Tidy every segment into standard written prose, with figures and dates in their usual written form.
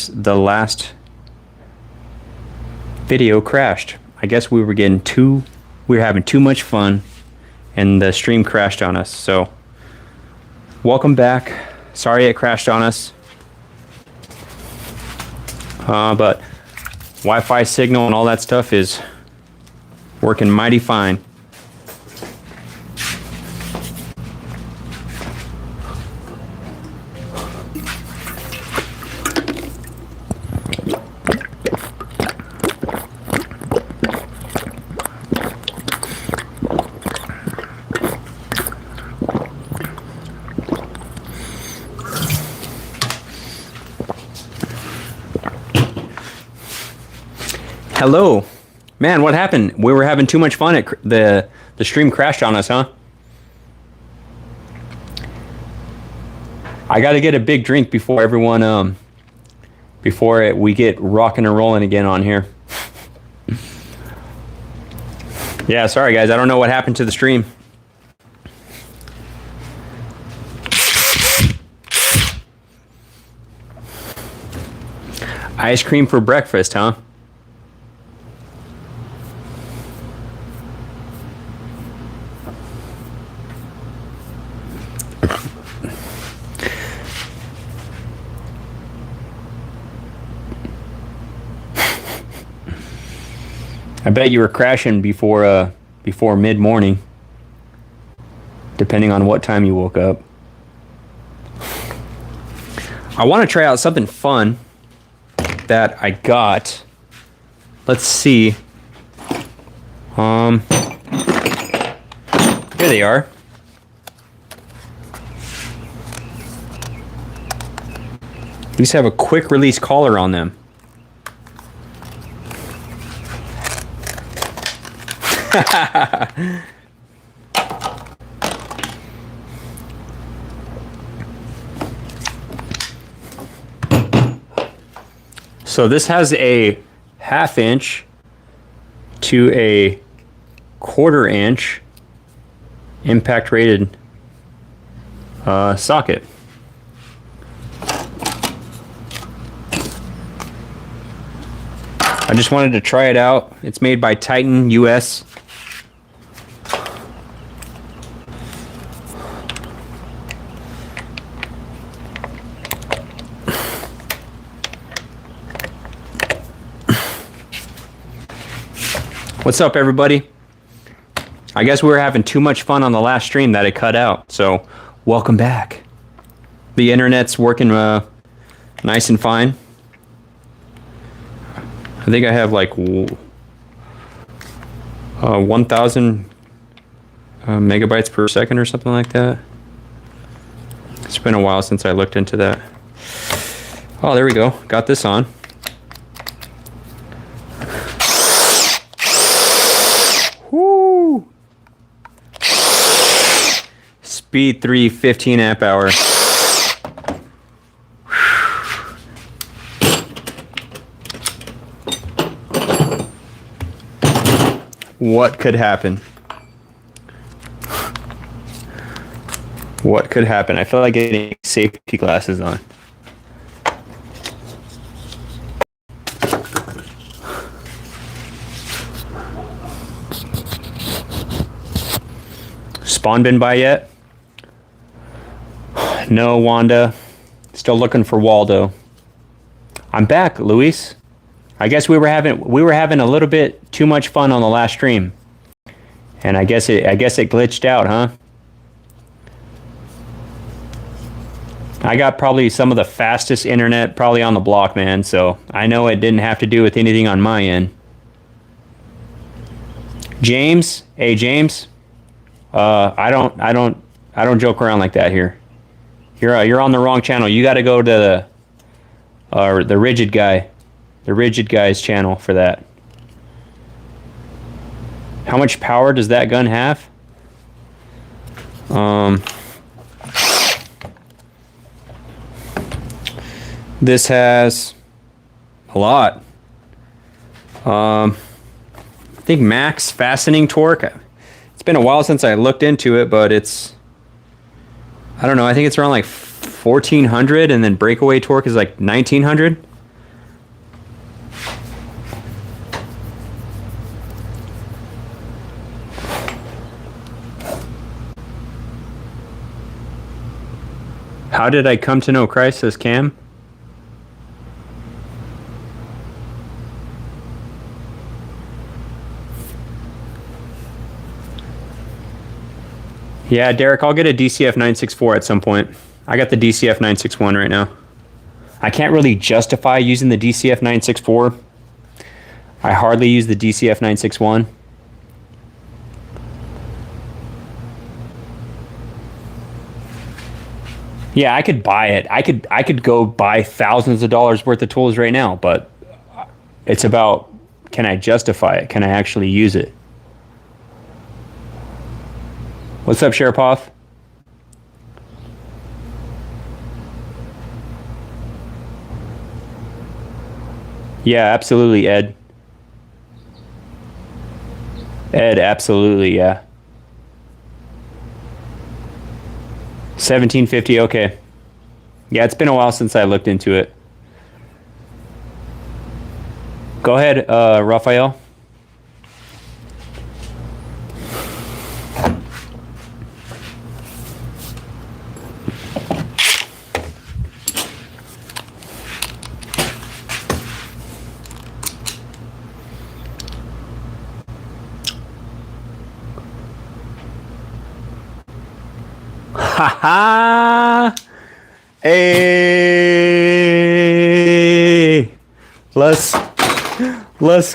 guess the last video crashed. I guess we were having too much fun and the stream crashed on us. So welcome back. Sorry it crashed on us. But Wi-Fi signal and all that stuff is working mighty fine. Hello. Man, what happened? We were having too much fun. The stream crashed on us, huh? I got to get a big drink before everyone, we get rocking and rolling again on here. Yeah, sorry guys. I don't know what happened to the stream. Ice cream for breakfast, huh? I bet you were crashing before mid-morning, depending on what time you woke up. I want to try out something fun that I got. Let's see. Here they are. These have a quick release collar on them. So this has a 1/2 inch to a 1/4 inch impact rated socket. I just wanted to try it out. It's made by Titan US. What's up, everybody? I guess we were having too much fun on the last stream that it cut out, so welcome back. The internet's working nice and fine. I think I have like 1,000 megabytes per second or something like that. It's been a while since I looked into that. Oh, there we go. Got this on. Woo! Speed 3, 15 amp hour. What could happen? What could happen? I feel like getting safety glasses on. Spawn been by yet? No, Wanda. Still looking for Waldo. I'm back, Luis. I guess we were having a little bit too much fun on the last stream, and I guess it glitched out, huh? I got probably some of the fastest internet probably on the block, man. So I know it didn't have to do with anything on my end. James, hey James, I don't joke around like that here. You're on the wrong channel. You got to go to the rigid guy. The rigid guy's channel for that. How much power does that gun have? This has a lot. I think max fastening torque. It's been a while since I looked into it, but I don't know. I think it's around like 1,400, and then breakaway torque is like 1,900. How did I come to know Christ, says Cam? Yeah, Derek, I'll get a DCF860 at some point. I got the DCF861 right now. I can't really justify using the DCF860. I hardly use the DCF861. Yeah, I could buy it. I could go buy thousands of dollars worth of tools right now, but it's about, can I justify it? Can I actually use it? What's up, Sharapov? Yeah, absolutely, Ed. Ed, absolutely, yeah. 1750, okay. Yeah, it's been a while since I looked into it. Go ahead, Raphael. Ha ha! Hey! Let's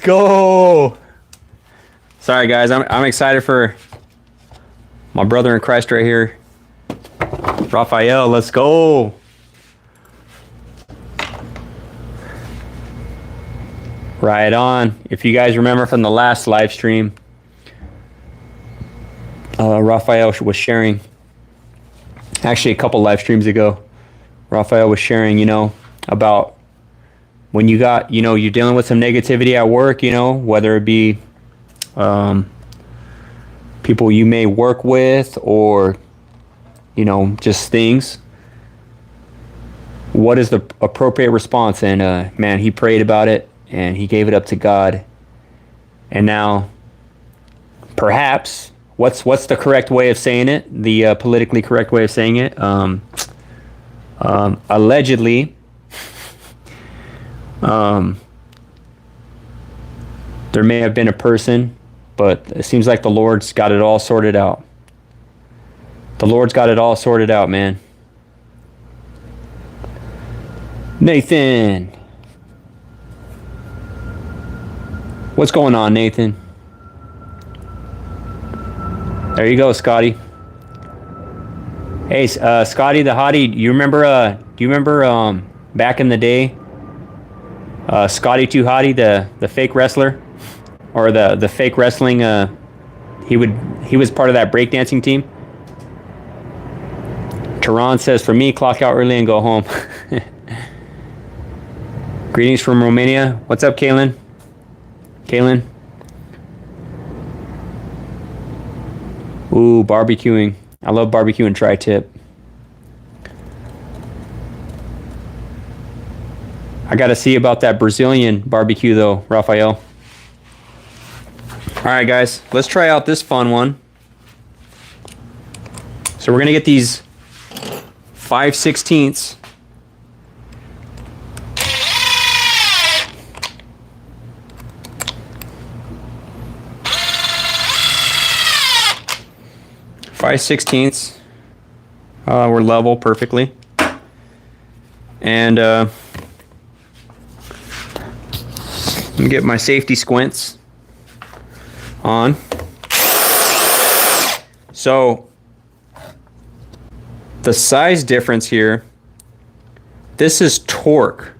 go! Sorry guys, I'm excited for my brother in Christ right here. Raphael, let's go! Right on. If you guys remember from the last live stream, Raphael was sharing, actually a couple live streams ago, Raphael was sharing, you know, about when you got, you know, you're dealing with some negativity at work, you know, whether it be people you may work with or, you know, just things. What is the appropriate response? And man, he prayed about it and he gave it up to God. And now, perhaps, what's the correct way of saying it? The politically correct way of saying it? Allegedly, there may have been a person, but it seems like the Lord's got it all sorted out. The Lord's got it all sorted out, man. Nathan. What's going on, Nathan? There you go, Scotty. Hey, Scotty the Hottie, do you remember back in the day, Scotty Too Hottie, the fake wrestler, or the fake wrestling, he was part of that breakdancing team. Tehran says, for me, clock out early and go home. Greetings from Romania. What's up, Kaylin? Kaylin? Ooh, barbecuing. I love barbecuing tri-tip. I got to see about that Brazilian barbecue, though, Raphael. All right, guys. Let's try out this fun one. So we're going to get these 5/16. We're level perfectly. And let me get my safety squints on. So the size difference here, this is torque.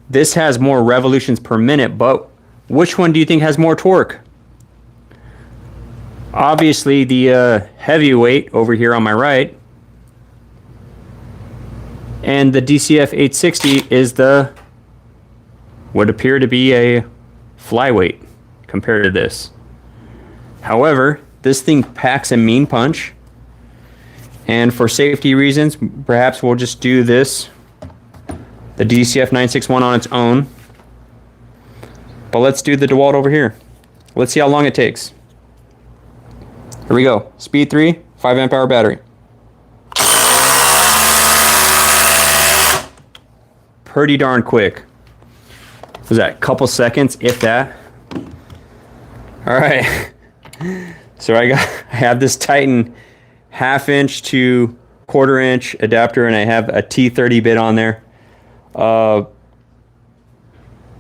This has more revolutions per minute, but which one do you think has more torque? Obviously the heavyweight over here on my right, and the DCF860 is the would appear to be a flyweight compared to this. However, this thing packs a mean punch, and for safety reasons, perhaps we'll just do this, the DCF861 on its own. But let's do the DeWalt over here. Let's see how long it takes. Here we go. Speed 3, 5 amp hour battery. pretty darn quick. Was that a couple seconds, if that? All right. So I have this Titan 1/2 inch to 1/4 inch adapter, and I have a T30 bit on there.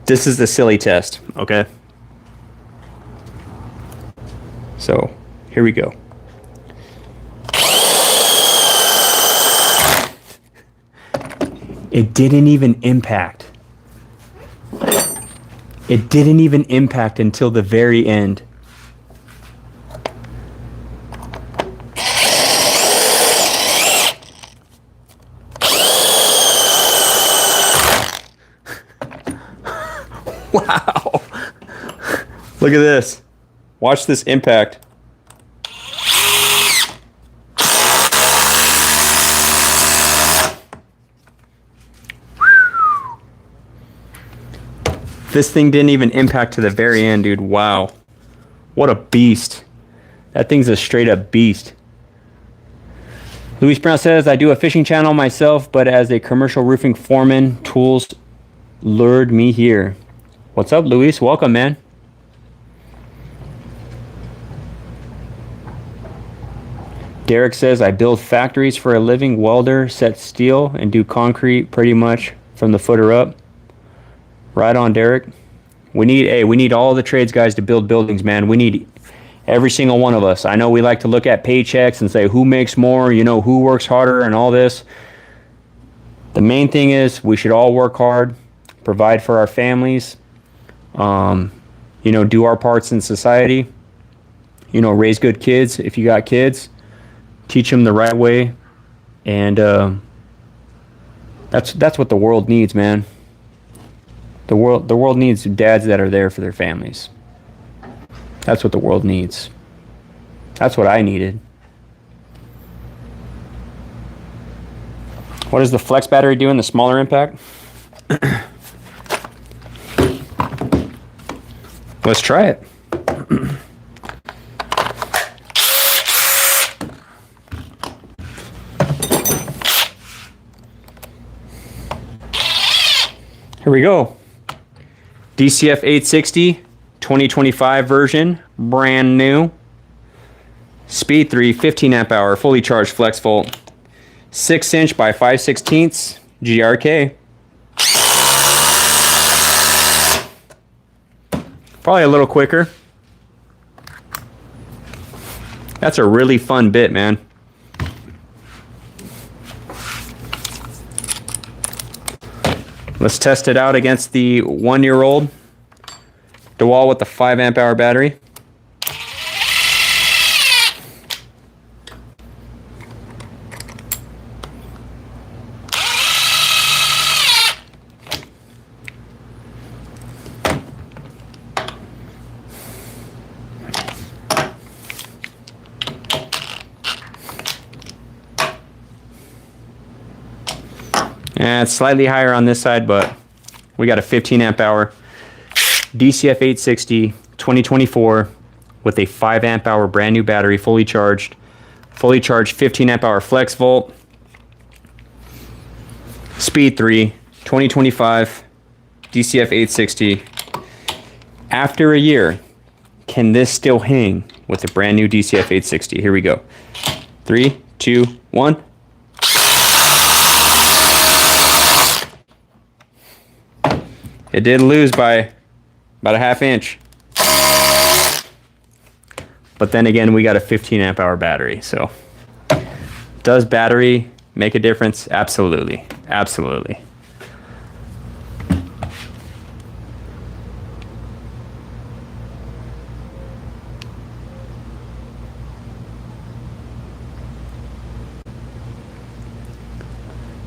This is the silly test, okay? So here we go. It didn't even impact. It didn't even impact until the very end. Wow. Look at this. Watch this impact. This thing didn't even impact to the very end, dude. Wow. What a beast. That thing's a straight up beast. Luis Brown says, I do a fishing channel myself, but as a commercial roofing foreman, tools lured me here. What's up, Luis? Welcome, man. Derek says, I build factories for a living, welder, set steel, and do concrete pretty much from the footer up. Right on, Derek. We need all the trades guys to build buildings, man. We need every single one of us. I know we like to look at paychecks and say who makes more, you know, who works harder and all this. The main thing is we should all work hard, provide for our families, you know, do our parts in society, you know, raise good kids if you got kids, teach them the right way, and that's what the world needs, man. The world needs dads that are there for their families. That's what the world needs. That's what I needed. What does the flex battery do in the smaller impact? Let's try it. Here we go. DCF860 2025 version, brand new. Speed 3, 15 amp hour, fully charged flex volt. 6 inch by 5/16 GRK. Probably a little quicker. That's a really fun bit, man. Let's test it out against the 1-year-old DeWalt with the 5 amp hour battery. And it's slightly higher on this side, but we got a 15 amp hour DCF860 2024 with a 5 amp hour brand new battery, fully charged 15 amp hour flex volt. Speed 3 2025 DCF860. After a year, can this still hang with a brand new DCF860? Here we go. 3, 2, 1. It did lose by about a 1/2 inch. But then again, we got a 15 amp hour battery. So does battery make a difference? Absolutely. Absolutely.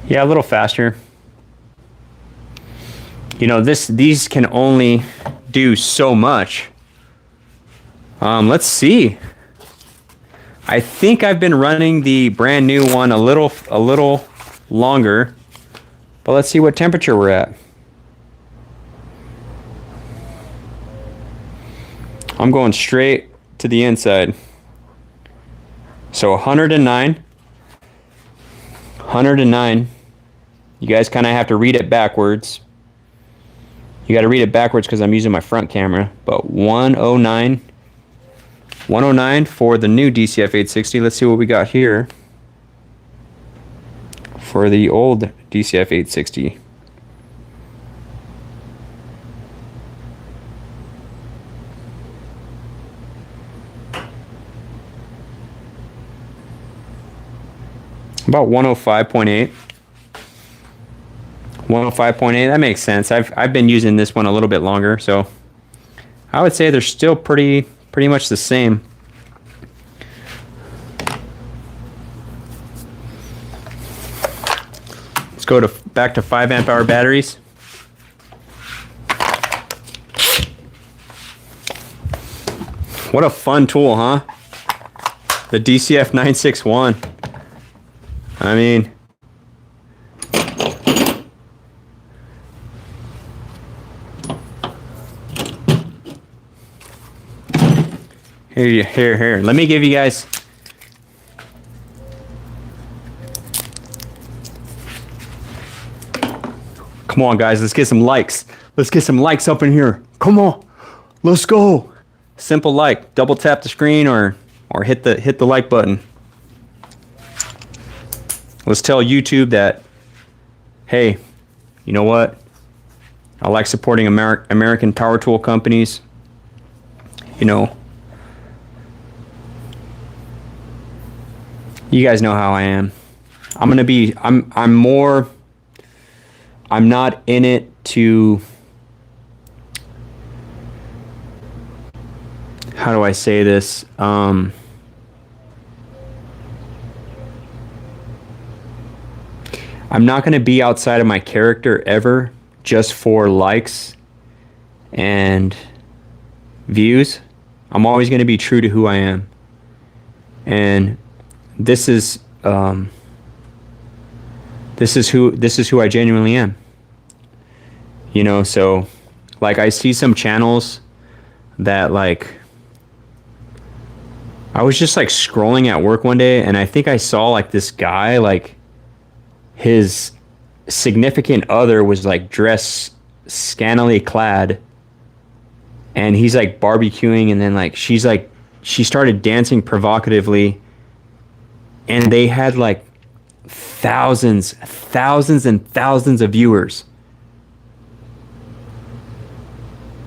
Yeah, a little faster. You know, these can only do so much. Let's see. I think I've been running the brand new one a little longer, but let's see what temperature we're at. I'm going straight to the inside. So 109. You guys kind of have to read it backwards. You got to read it backwards because I'm using my front camera. But 109 for the new DCF860. Let's see what we got here for the old DCF860. About 105.8. 105.8, that makes sense. I've been using this one a little bit longer, so I would say they're still pretty much the same. Let's go back to 5 amp hour batteries. What a fun tool, huh? The DCF961. I mean, here. Let me give you guys. Come on, guys. Let's get some likes. Let's get some likes up in here. Come on. Let's go. Simple like. Double tap the screen or hit the like button. Let's tell YouTube that, hey, you know what? I like supporting American power tool companies. You know, you guys know how I am. I'm not in it to, how do I say this? I'm not going to be outside of my character ever just for likes and views. I'm always going to be true to who I am. And this is who I genuinely am. You know, so like I see some channels that like I was just like scrolling at work one day and I think I saw like this guy, like his significant other was like dressed scantily clad and he's like barbecuing and then like she started dancing provocatively and they had like thousands and thousands of viewers.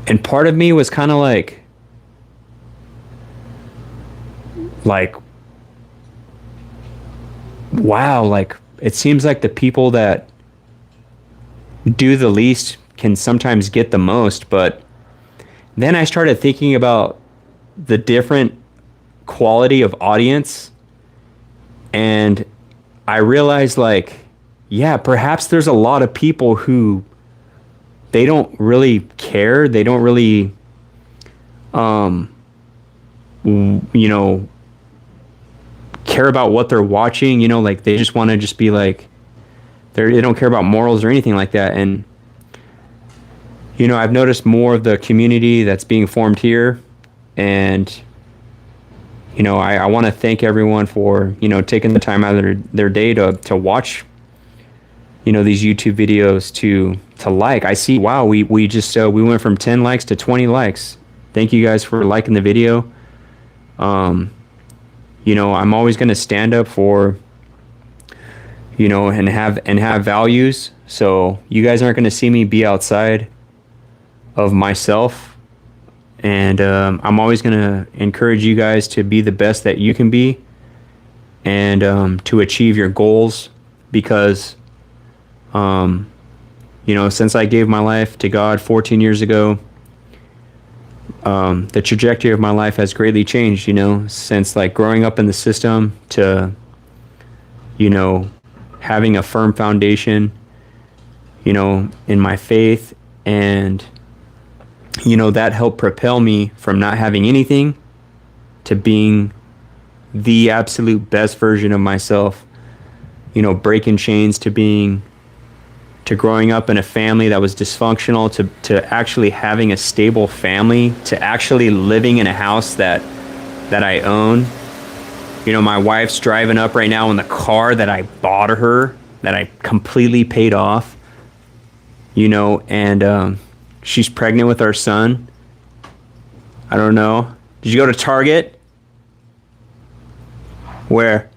And part of me was kind of like wow, like it seems like the people that do the least can sometimes get the most. But then I started thinking about the different quality of audience and I realized like, yeah, perhaps there's a lot of people who they don't really care. They don't really, you know, care about what they're watching, you know, like they just want to just be like, they don't care about morals or anything like that. And, you know, I've noticed more of the community that's being formed here. And, you know, I want to thank everyone for, you know, taking the time out of their day to watch, you know, these YouTube videos to like. I see, wow, we went from 10 likes to 20 likes. Thank you guys for liking the video. You know, I'm always going to stand up for, you know, and have values. So you guys aren't going to see me be outside of myself. And I'm always going to encourage you guys to be the best that you can be and to achieve your goals because, you know, since I gave my life to God 14 years ago, the trajectory of my life has greatly changed, you know, since like growing up in the system to, you know, having a firm foundation, you know, in my faith. And, you know, that helped propel me from not having anything to being the absolute best version of myself, you know, breaking chains to growing up in a family that was dysfunctional, to actually having a stable family, to actually living in a house that I own. You know, my wife's driving up right now in the car that I bought her that I completely paid off, you know, and she's pregnant with our son. I don't know. Did you go to Target? Where?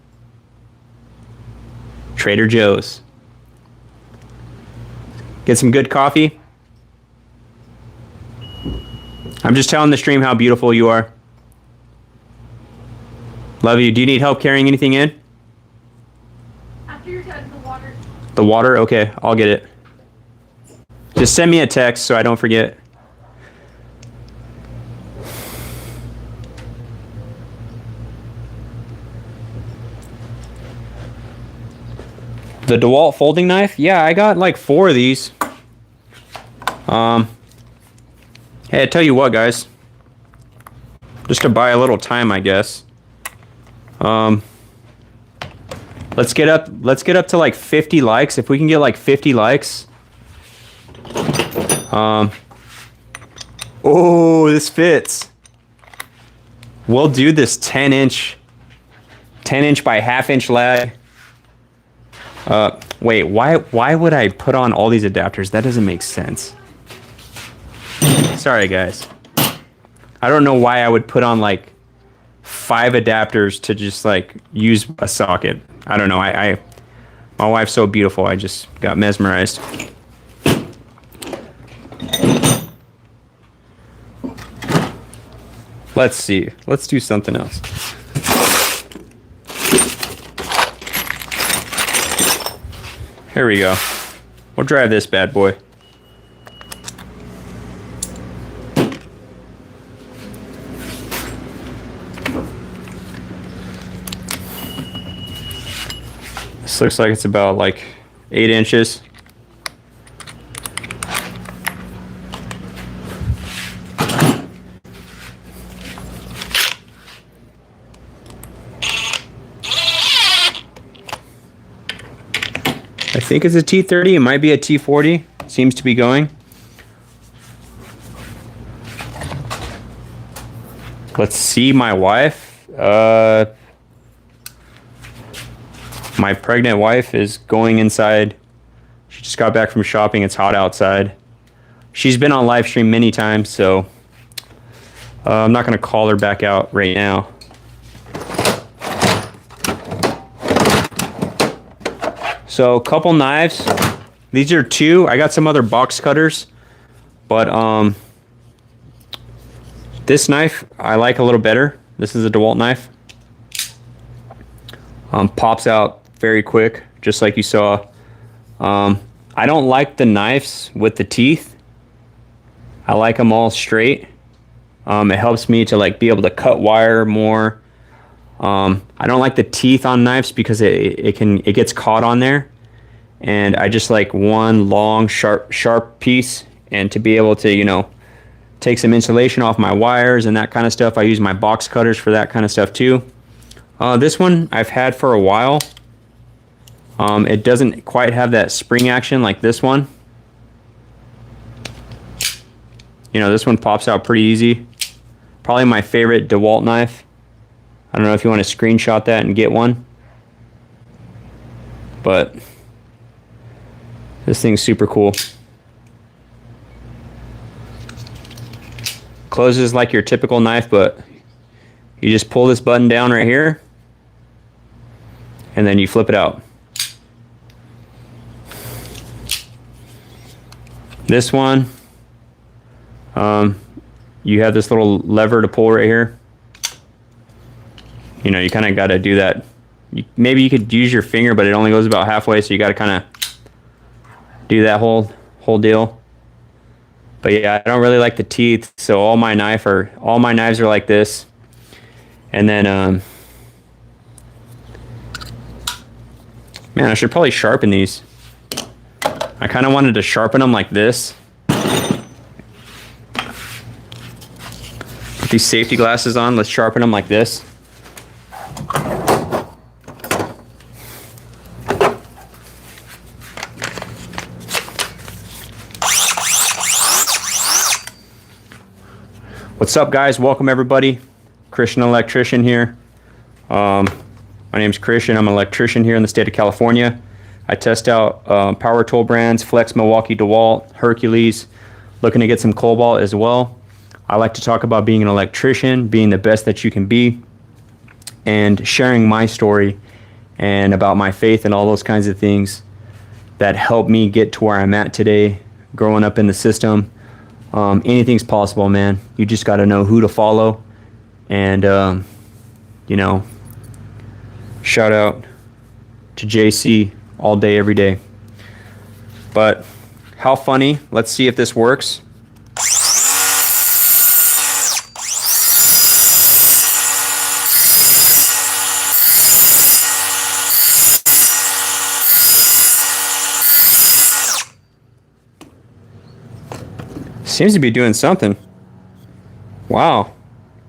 Trader Joe's. Get some good coffee. I'm just telling the stream how beautiful you are. Love you. Do you need help carrying anything in? After you're done, the water. The water? Okay, I'll get it. Just send me a text so I don't forget. The DeWalt folding knife? Yeah, I got like 4 of these. Hey, I tell you what, guys. Just to buy a little time, I guess. Let's get up to like 50 likes. If we can get like 50 likes. Oh, this fits. We'll do this 10-inch by half-inch lag. Wait, why would I put on all these adapters? That doesn't make sense. Sorry, guys. I don't know why I would put on like 5 adapters to just like use a socket. I don't know. My wife's so beautiful. I just got mesmerized. Let's see. Let's do something else. Here we go. We'll drive this bad boy. This looks like it's about like 8 inches. I think it's a T30. It might be a T40. Seems to be going. Let's see my wife. My pregnant wife is going inside. She just got back from shopping. It's hot outside. She's been on live stream many times, so I'm not going to call her back out right now. So a couple knives. These are 2. I got some other box cutters, but this knife I like a little better. This is a DeWalt knife. Pops out very quick, just like you saw. I don't like the knives with the teeth. I like them all straight. It helps me to like be able to cut wire more. I don't like the teeth on knives because it gets caught on there, and I just like one long sharp piece, and to be able to, you know, take some insulation off my wires and that kind of stuff. I use my box cutters for that kind of stuff too. This one I've had for a while. It doesn't quite have that spring action like this one. You know, this one pops out pretty easy. Probably my favorite DeWalt knife. I don't know if you want to screenshot that and get one. But this thing's super cool. Closes like your typical knife, but you just pull this button down right here, and then you flip it out. This one, you have this little lever to pull right here. You know, you kind of got to do that. Maybe you could use your finger, but it only goes about halfway, so you got to kind of do that whole deal. But yeah, I don't really like the teeth, so all my knives are like this. And then, man, I should probably sharpen these. I kind of wanted to sharpen them like this. Put these safety glasses on. Let's sharpen them like this. What's up, guys? Welcome, everybody. Christian Electrician here. My name's Christian. I'm an electrician here in the state of California. I test out power tool brands, Flex, Milwaukee, DeWalt, Hercules, looking to get some Cobalt as well. I like to talk about being an electrician, being the best that you can be, and sharing my story and about my faith and all those kinds of things that helped me get to where I'm at today, growing up in the system. Anything's possible, man. You just got to know who to follow. And, you know, shout out to JC all day, every day. But how funny. Let's see if this works. Seems to be doing something. Wow.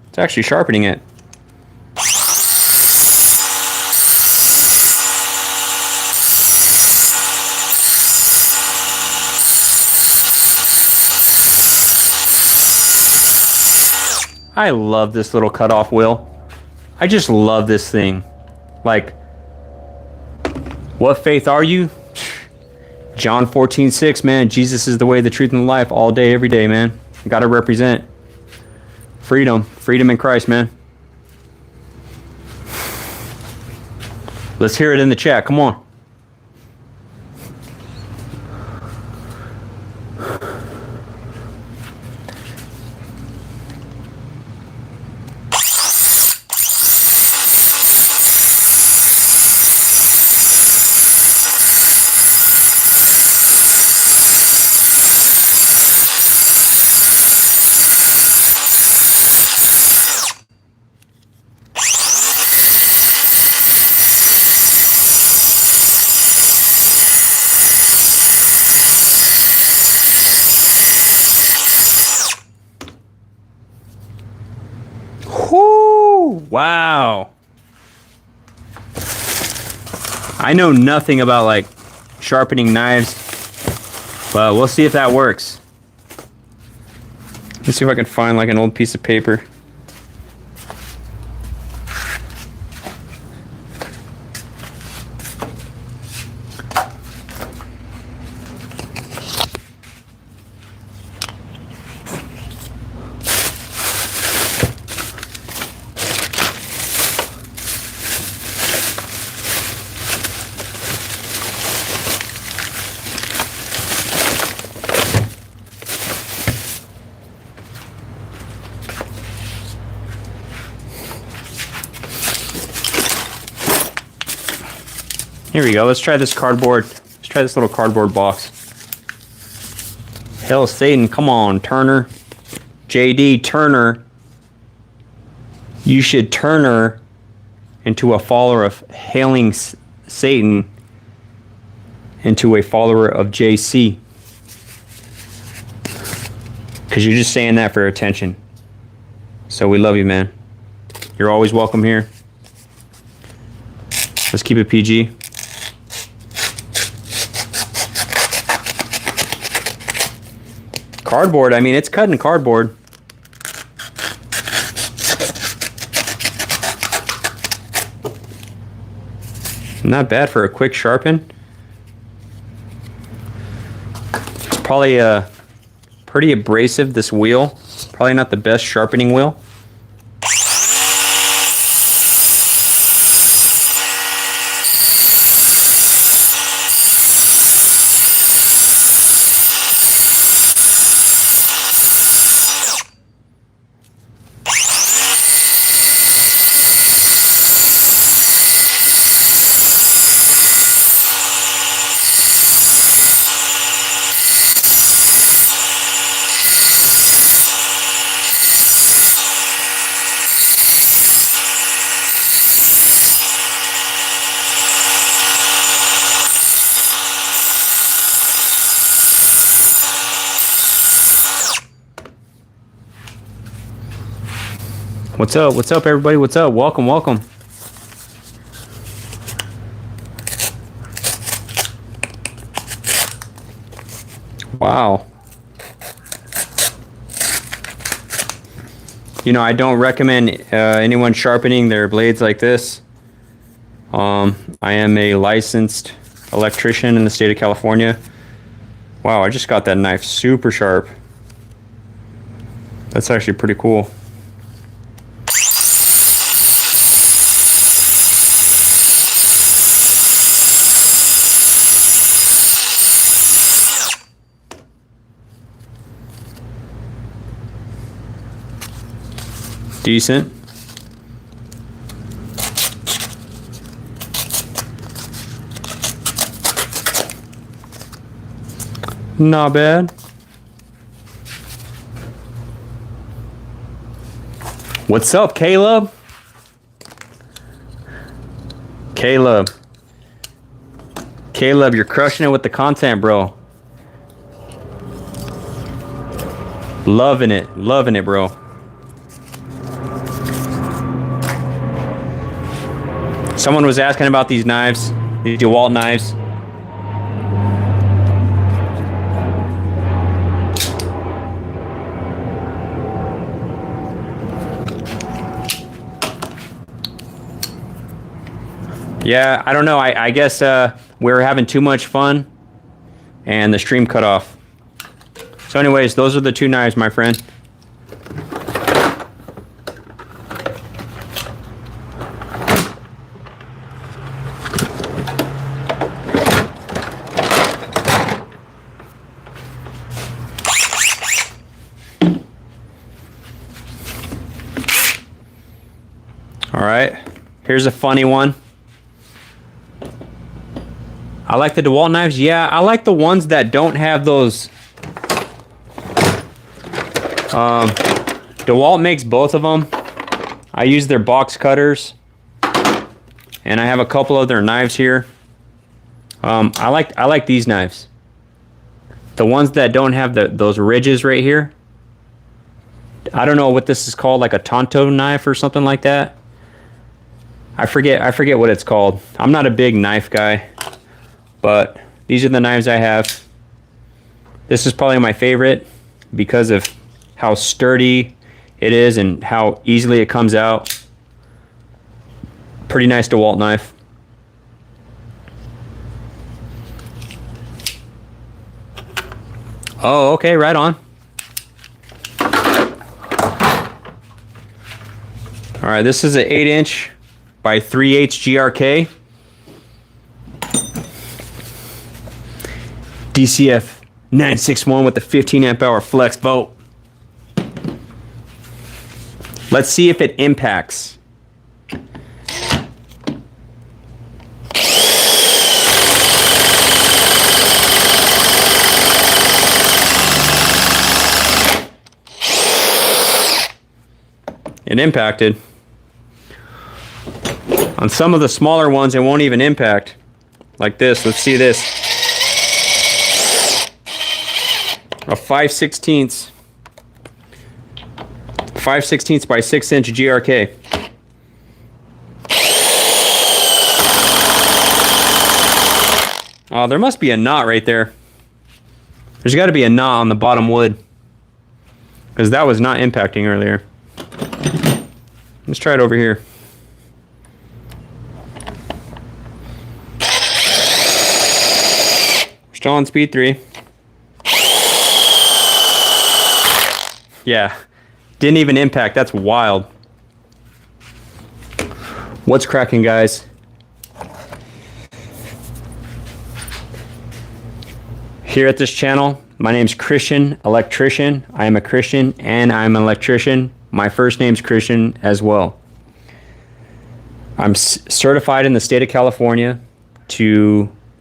It's actually sharpening it. I love this little cutoff wheel. I just love this thing. Like, what faith are you? John 14:6, man. Jesus is the way, the truth, and the life, all day, every day, man. You gotta represent freedom. Freedom in Christ, man. Let's hear it in the chat. Come on. Wow. I know nothing about like sharpening knives, but we'll see if that works. Let's see if I can find like an old piece of paper. Here we go. Let's try this cardboard. Let's try this little cardboard box. Hell, Satan, come on, Turner. JD Turner. You should turn her into a follower of hailing Satan into a follower of JC. Because you're just saying that for attention. So we love you, man. You're always welcome here. Let's keep it PG. Cardboard, I mean, it's cutting cardboard. Not bad for a quick sharpen. It's probably pretty abrasive, this wheel. Probably not the best sharpening wheel. What's up? What's up, everybody? What's up? Welcome, welcome. Wow. You know, I don't recommend anyone sharpening their blades like this. I am a licensed electrician in the state of California. Wow, I just got that knife super sharp. That's actually pretty cool. Decent. Not bad. What's up, Caleb? Caleb, you're crushing it with the content, bro. Loving it, bro. Someone was asking about these knives, these DeWalt knives. Yeah, I don't know. I guess we were having too much fun and the stream cut off. So anyways, those are the two knives, my friend. All right, here's a funny one. I like the DeWalt knives. Yeah, I like the ones that don't have those. DeWalt makes both of them. I use their box cutters, and I have a couple of their knives here. I like these knives. The ones that don't have those ridges right here. I don't know what this is called, like a Tonto knife or something like that. I forget what it's called. I'm not a big knife guy, but these are the knives I have. This is probably my favorite because of how sturdy it is and how easily it comes out. Pretty nice DeWalt knife. Oh, okay, right on. All right, this is an 8" by 3/8 GRK. DCF860 with the 15 amp hour flex bolt. Let's see if it impacts. It impacted. On some of the smaller ones, it won't even impact. Like this, let's see this. A 5/16 by 6" GRK. Oh, there must be a knot right there. There's got to be a knot on the bottom wood, because that was not impacting earlier. Let's try it over here. Still on speed 3. Yeah, didn't even impact. That's wild. What's cracking, guys? Here at this channel, my name's Christian Electrician. I am a Christian and I'm an electrician. My first name's Christian as well. I'm certified in the state of California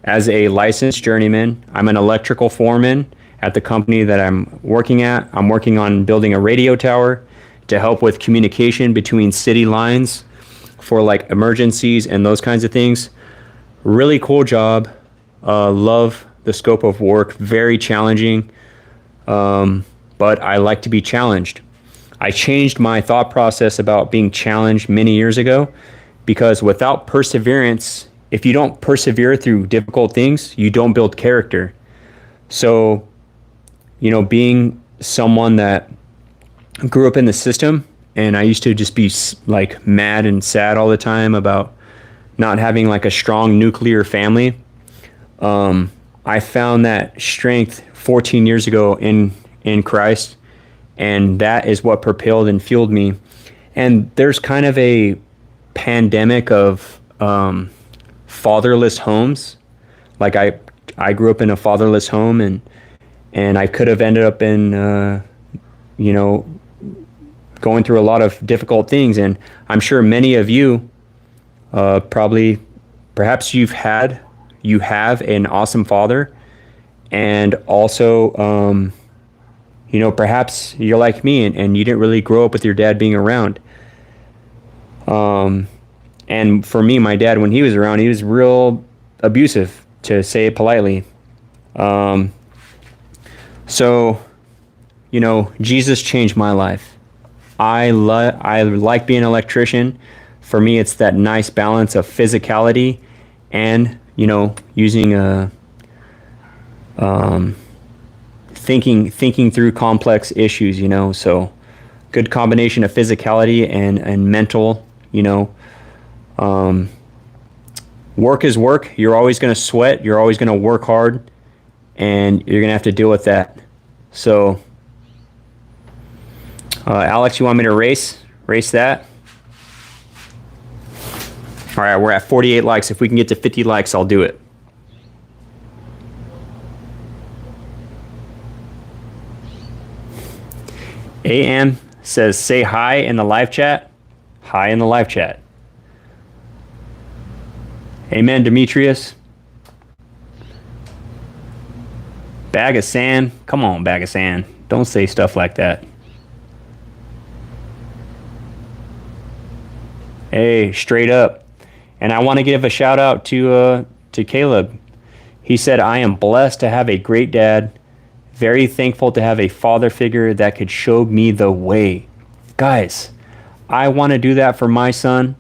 as a licensed journeyman. I'm an electrical foreman at the company that I'm working at. I'm working on building a radio tower to help with communication between city lines for like emergencies and those kinds of things. Really cool job. Love the scope of work. Very challenging, but I like to be challenged. I changed my thought process about being challenged many years ago, because without perseverance, if you don't persevere through difficult things, you don't build character. So, you know, being someone that grew up in the system, and I used to just be like mad and sad all the time about not having like a strong nuclear family. I found that strength 14 years ago in Christ, and that is what propelled and fueled me. And there's kind of a pandemic of fatherless homes. Like I grew up in a fatherless home, and I could have ended up in going through a lot of difficult things. And I'm sure many of you perhaps you have an awesome father, and also perhaps you're like me and you didn't really grow up with your dad being around. And for me, my dad, when he was around, he was real abusive, to say it politely. So Jesus changed my life. I like being an electrician. For me, it's that nice balance of physicality and using thinking through complex issues. So good combination of physicality and mental. Work is work. You're always going to sweat. You're always going to work hard, and you're going to have to deal with that. So, Alex, you want me to race that? All right, we're at 48 likes. If we can get to 50 likes, I'll do it. AM says, say hi in the live chat. Hi in the live chat. Amen, Demetrius. Bag of sand. Come on, bag of sand. Don't say stuff like that. Hey, straight up. And I want to give a shout out to Caleb. He said, I am blessed to have a great dad. Very thankful to have a father figure that could show me the way. Guys, I want to do that for my son.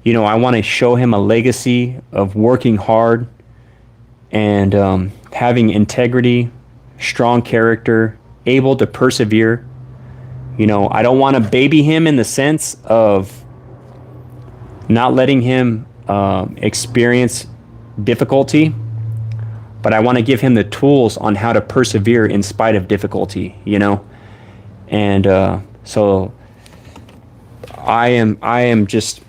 I want to show him a legacy of working hard and having integrity, strong character, able to persevere. I don't want to baby him in the sense of not letting him experience difficulty, but I want to give him the tools on how to persevere in spite of difficulty, And so I am just,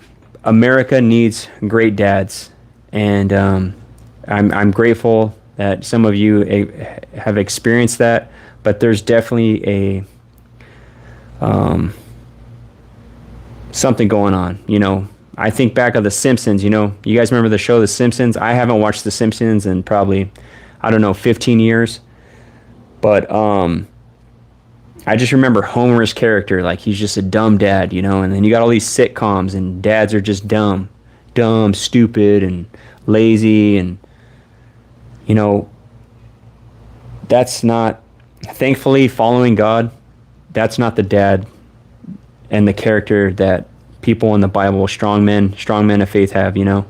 America needs great dads, and I'm grateful that some of you have experienced that, but there's definitely something going on. I think back of The Simpsons. You guys remember the show The Simpsons? I haven't watched The Simpsons in probably 15 years, but I just remember Homer's character, like he's just a dumb dad, and then you got all these sitcoms and dads are just dumb, stupid, and lazy, and that's not, thankfully, following God, that's not the dad and the character that people in the Bible, strong men of faith have. Am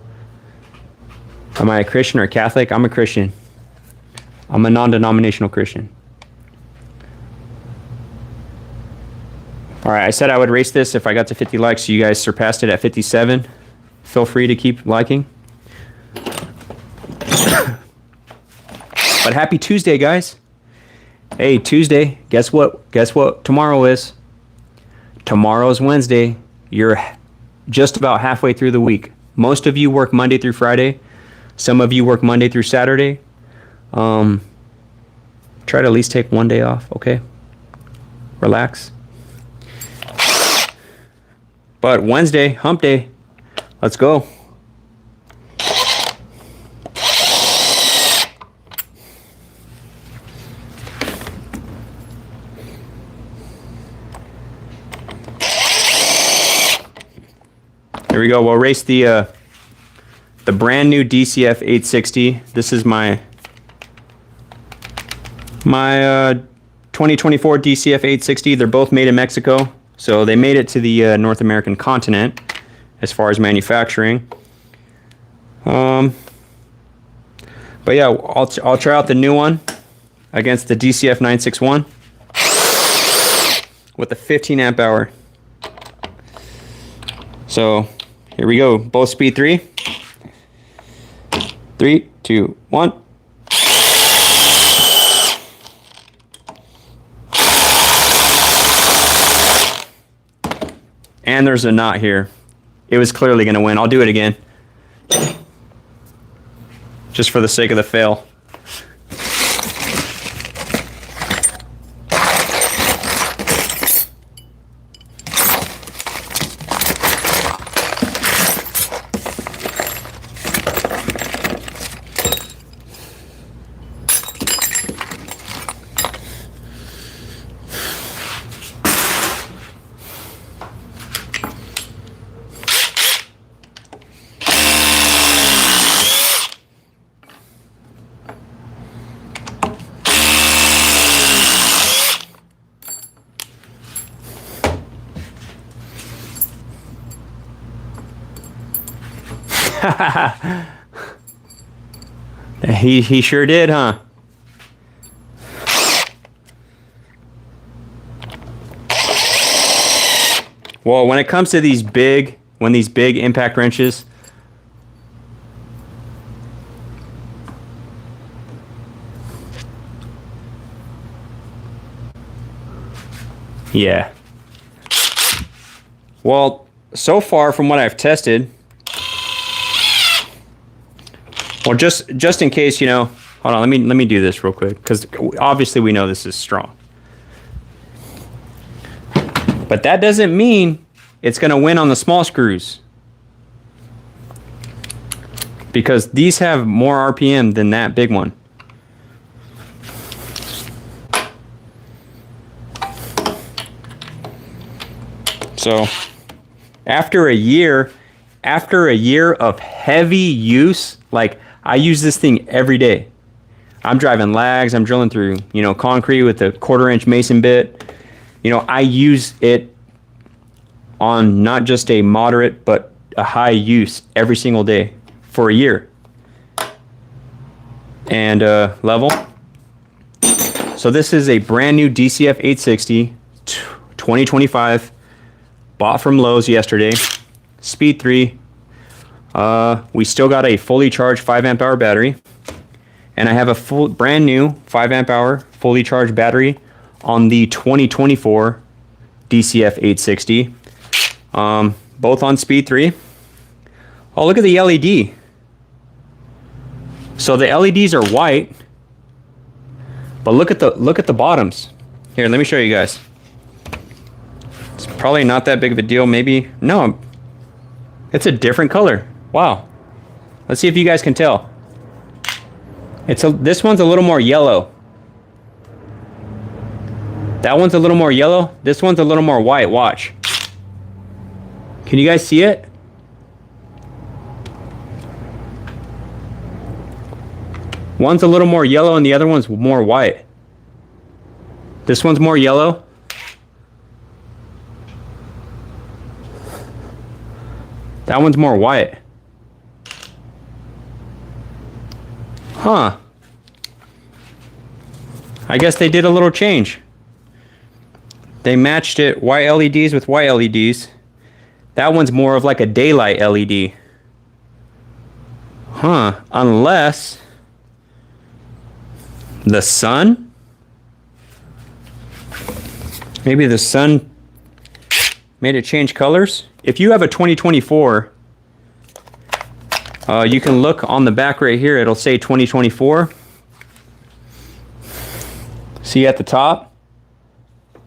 I a Christian or a Catholic? I'm a Christian. I'm a non-denominational Christian. All right, I said I would race this if I got to 50 likes. So you guys surpassed it at 57. Feel free to keep liking. But happy Tuesday, guys. Hey, Tuesday. Guess what tomorrow is? Tomorrow's Wednesday. You're just about halfway through the week. Most of you work Monday through Friday. Some of you work Monday through Saturday. Try to at least take one day off, okay? Relax. But Wednesday, hump day. Let's go. Here we go. We'll race the brand new DCF860. This is my 2024 DCF860. They're both made in Mexico. So they made it to the North American continent as far as manufacturing. But yeah, I'll try out the new one against the DCF961 with a 15 amp hour. So here we go. Both speed 3. 3, 2, 1. And there's a knot here. It was clearly going to win. I'll do it again. Just for the sake of the fail. He sure did, huh? Well, when it comes to these big impact wrenches, yeah. Well, so far from what I've tested, well, just in case, you know, hold on, let me do this real quick, because obviously we know this is strong. But that doesn't mean it's going to win on the small screws, because these have more RPM than that big one. So after a year of heavy use, like I use this thing every day. I'm driving lags, I'm drilling through, you know, concrete with a 1/4-inch mason bit. You know, I use it on not just a moderate, but a high use every single day for a year. And level. So this is a brand new DCF860 2025, bought from Lowe's yesterday. Speed 3. We still got a fully charged 5 amp hour battery, and I have a brand new 5 amp hour fully charged battery on the 2024 DCF860, both on speed 3. Oh, look at the LED. So the LEDs are white, but look at the bottoms. Here, let me show you guys. It's probably not that big of a deal. Maybe no. It's a different color. Wow. Let's see if you guys can tell. This one's a little more yellow. That one's a little more yellow. This one's a little more white. Watch. Can you guys see it? One's a little more yellow and the other one's more white. This one's more yellow. That one's more white. Huh. I guess they did a little change. They matched it, white LEDs with white LEDs. That one's more of like a daylight LED. Huh. Unless the sun? Maybe the sun made it change colors? If you have a 2024, you can look on the back right here. It'll say 2024. See at the top?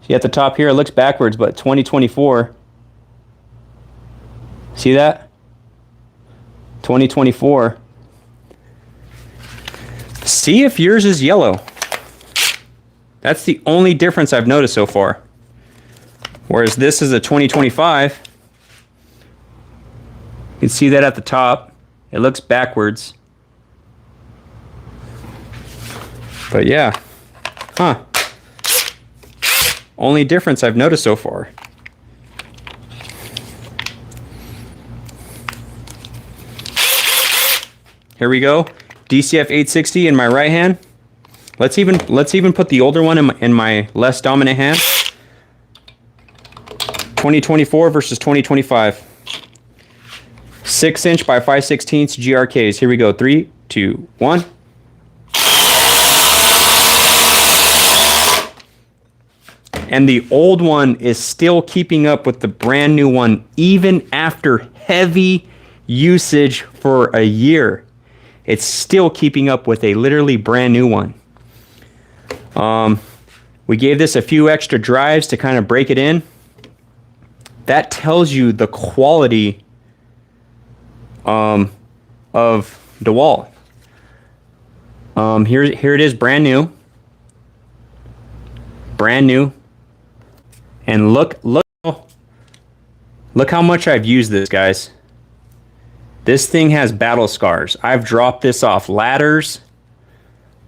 See at the top here, it looks backwards, but 2024. See that? 2024. See if yours is yellow. That's the only difference I've noticed so far. Whereas this is a 2025. You can see that at the top. It looks backwards. But yeah. Huh. Only difference I've noticed so far. Here we go. DCF860 in my right hand. Let's even put the older one in my less dominant hand. 2024 versus 2025. 6-inch by 5/16 GRKs. Here we go. 3, 2, 1. And the old one is still keeping up with the brand new one, even after heavy usage for a year. It's still keeping up with a literally brand new one. We gave this a few extra drives to kind of break it in. That tells you the quality of DeWalt. Here it is, brand new. Brand new. And look how much I've used this, guys. This thing has battle scars. I've dropped this off ladders.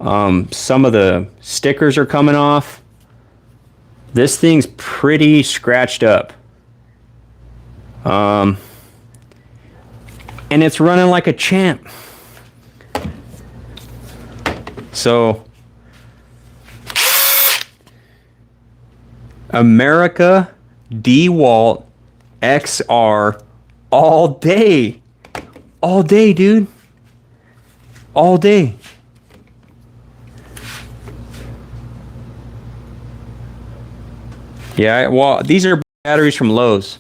Some of the stickers are coming off. This thing's pretty scratched up. And it's running like a champ. So, America DeWalt XR all day. All day, dude. All day. Yeah, well, these are batteries from Lowe's.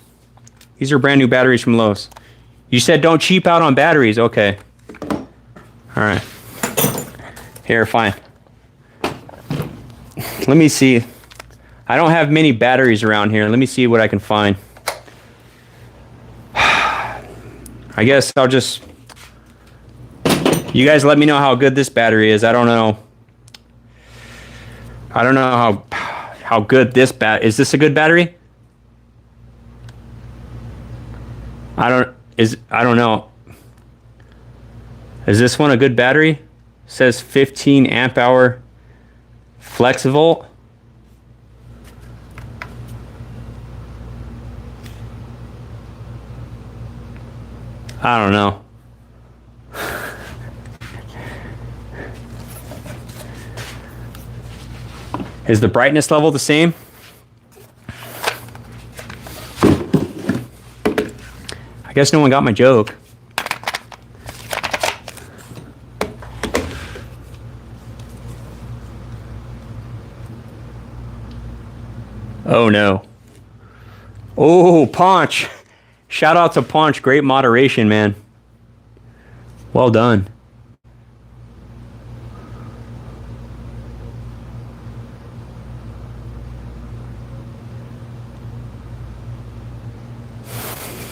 These are brand new batteries from Lowe's. You said don't cheap out on batteries. Okay. All right. Here, fine. Let me see. I don't have many batteries around here. Let me see what I can find. I guess I'll just... You guys let me know how good this battery is. I don't know. I don't know how good this is. This a good battery? I don't know. Is this one a good battery? It says 15 amp hour flexivolt. I don't know. Is the brightness level the same? I guess no one got my joke. Oh no. Oh, Paunch. Shout out to Paunch. Great moderation, man. Well done.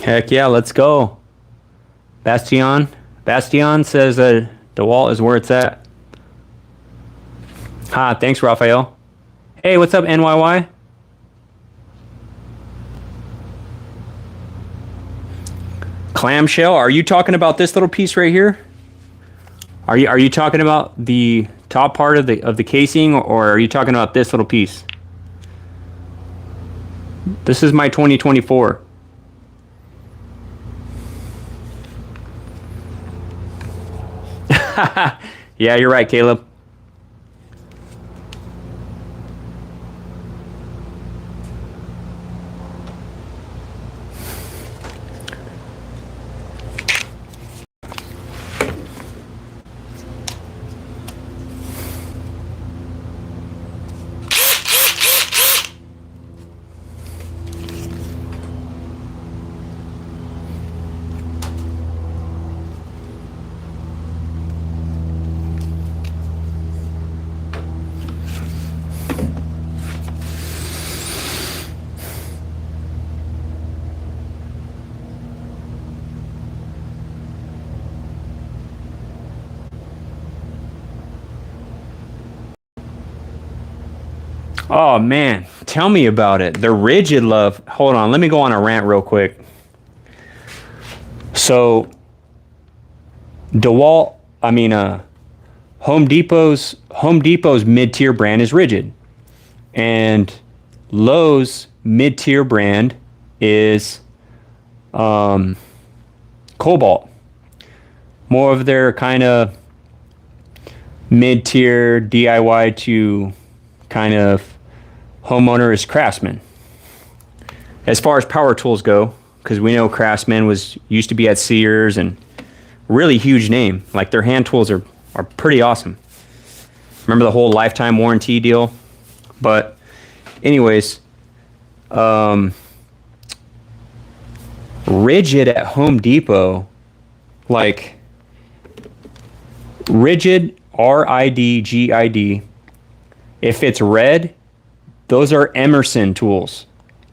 Heck yeah, let's go. Bastion says DeWalt is where it's at. Ha, thanks, Raphael. Hey, what's up, NYY? Clamshell, are you talking about this little piece right here? Are you talking about the top part of the casing, or are you talking about this little piece? This is my 2024. Yeah, you're right, Caleb. Oh man, tell me about it. The rigid love. Hold on, let me go on a rant real quick. So, DeWalt, Home Depot's mid-tier brand is rigid, and Lowe's mid-tier brand is Cobalt. More of their kind of mid-tier DIY to kind of homeowner is Craftsman. As far as power tools go, because we know Craftsman used to be at Sears and really huge name. Like their hand tools are pretty awesome. Remember the whole lifetime warranty deal? But anyways, Rigid at Home Depot, like Rigid, RIDGID. If it's red, those are Emerson tools.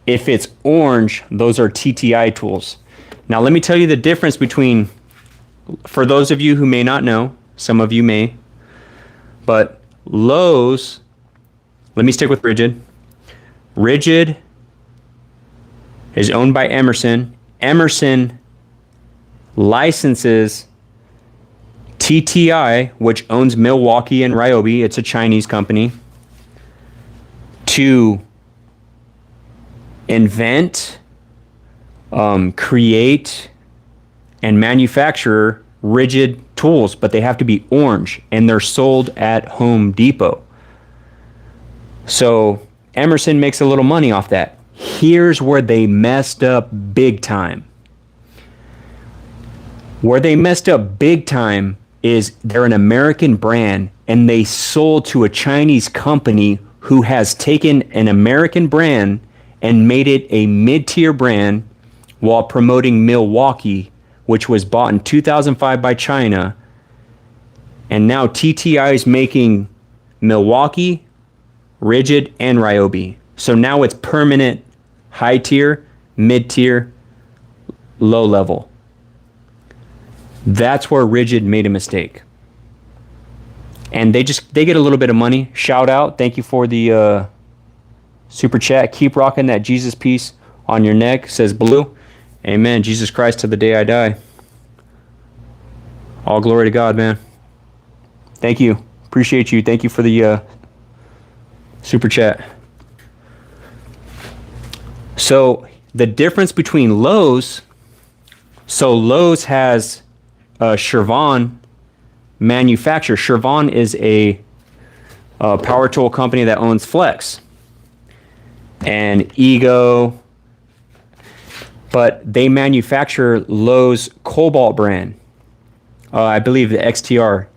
If it's orange, those are TTI tools. Now, let me tell you the difference between, for those of you who may not know, some of you may, but Lowe's, let me stick with Rigid. Rigid is owned by Emerson. Emerson licenses TTI, which owns Milwaukee and Ryobi, it's a Chinese company, to invent, create, and manufacture rigid tools, but they have to be orange, and they're sold at Home Depot. So Emerson makes a little money off that. Here's where they messed up big time. Where they messed up big time is they're an American brand, and they sold to a Chinese company who has taken an American brand and made it a mid-tier brand while promoting Milwaukee, which was bought in 2005 by China. And now TTI is making Milwaukee, Rigid, and Ryobi. So now it's permanent high tier, mid tier, low level. That's where Rigid made a mistake. And they get a little bit of money. Shout out. Thank you for the super chat. Keep rocking that Jesus piece on your neck, says Blue. Amen. Jesus Christ to the day I die. All glory to God, man. Thank you. Appreciate you. Thank you for the super chat. So the difference between Lowe's, so Lowe's has Sharpening manufacturer. Sharpening is a power tool company that owns Flex and Ego, but they manufacture Lowe's Cobalt brand. I believe the XTR.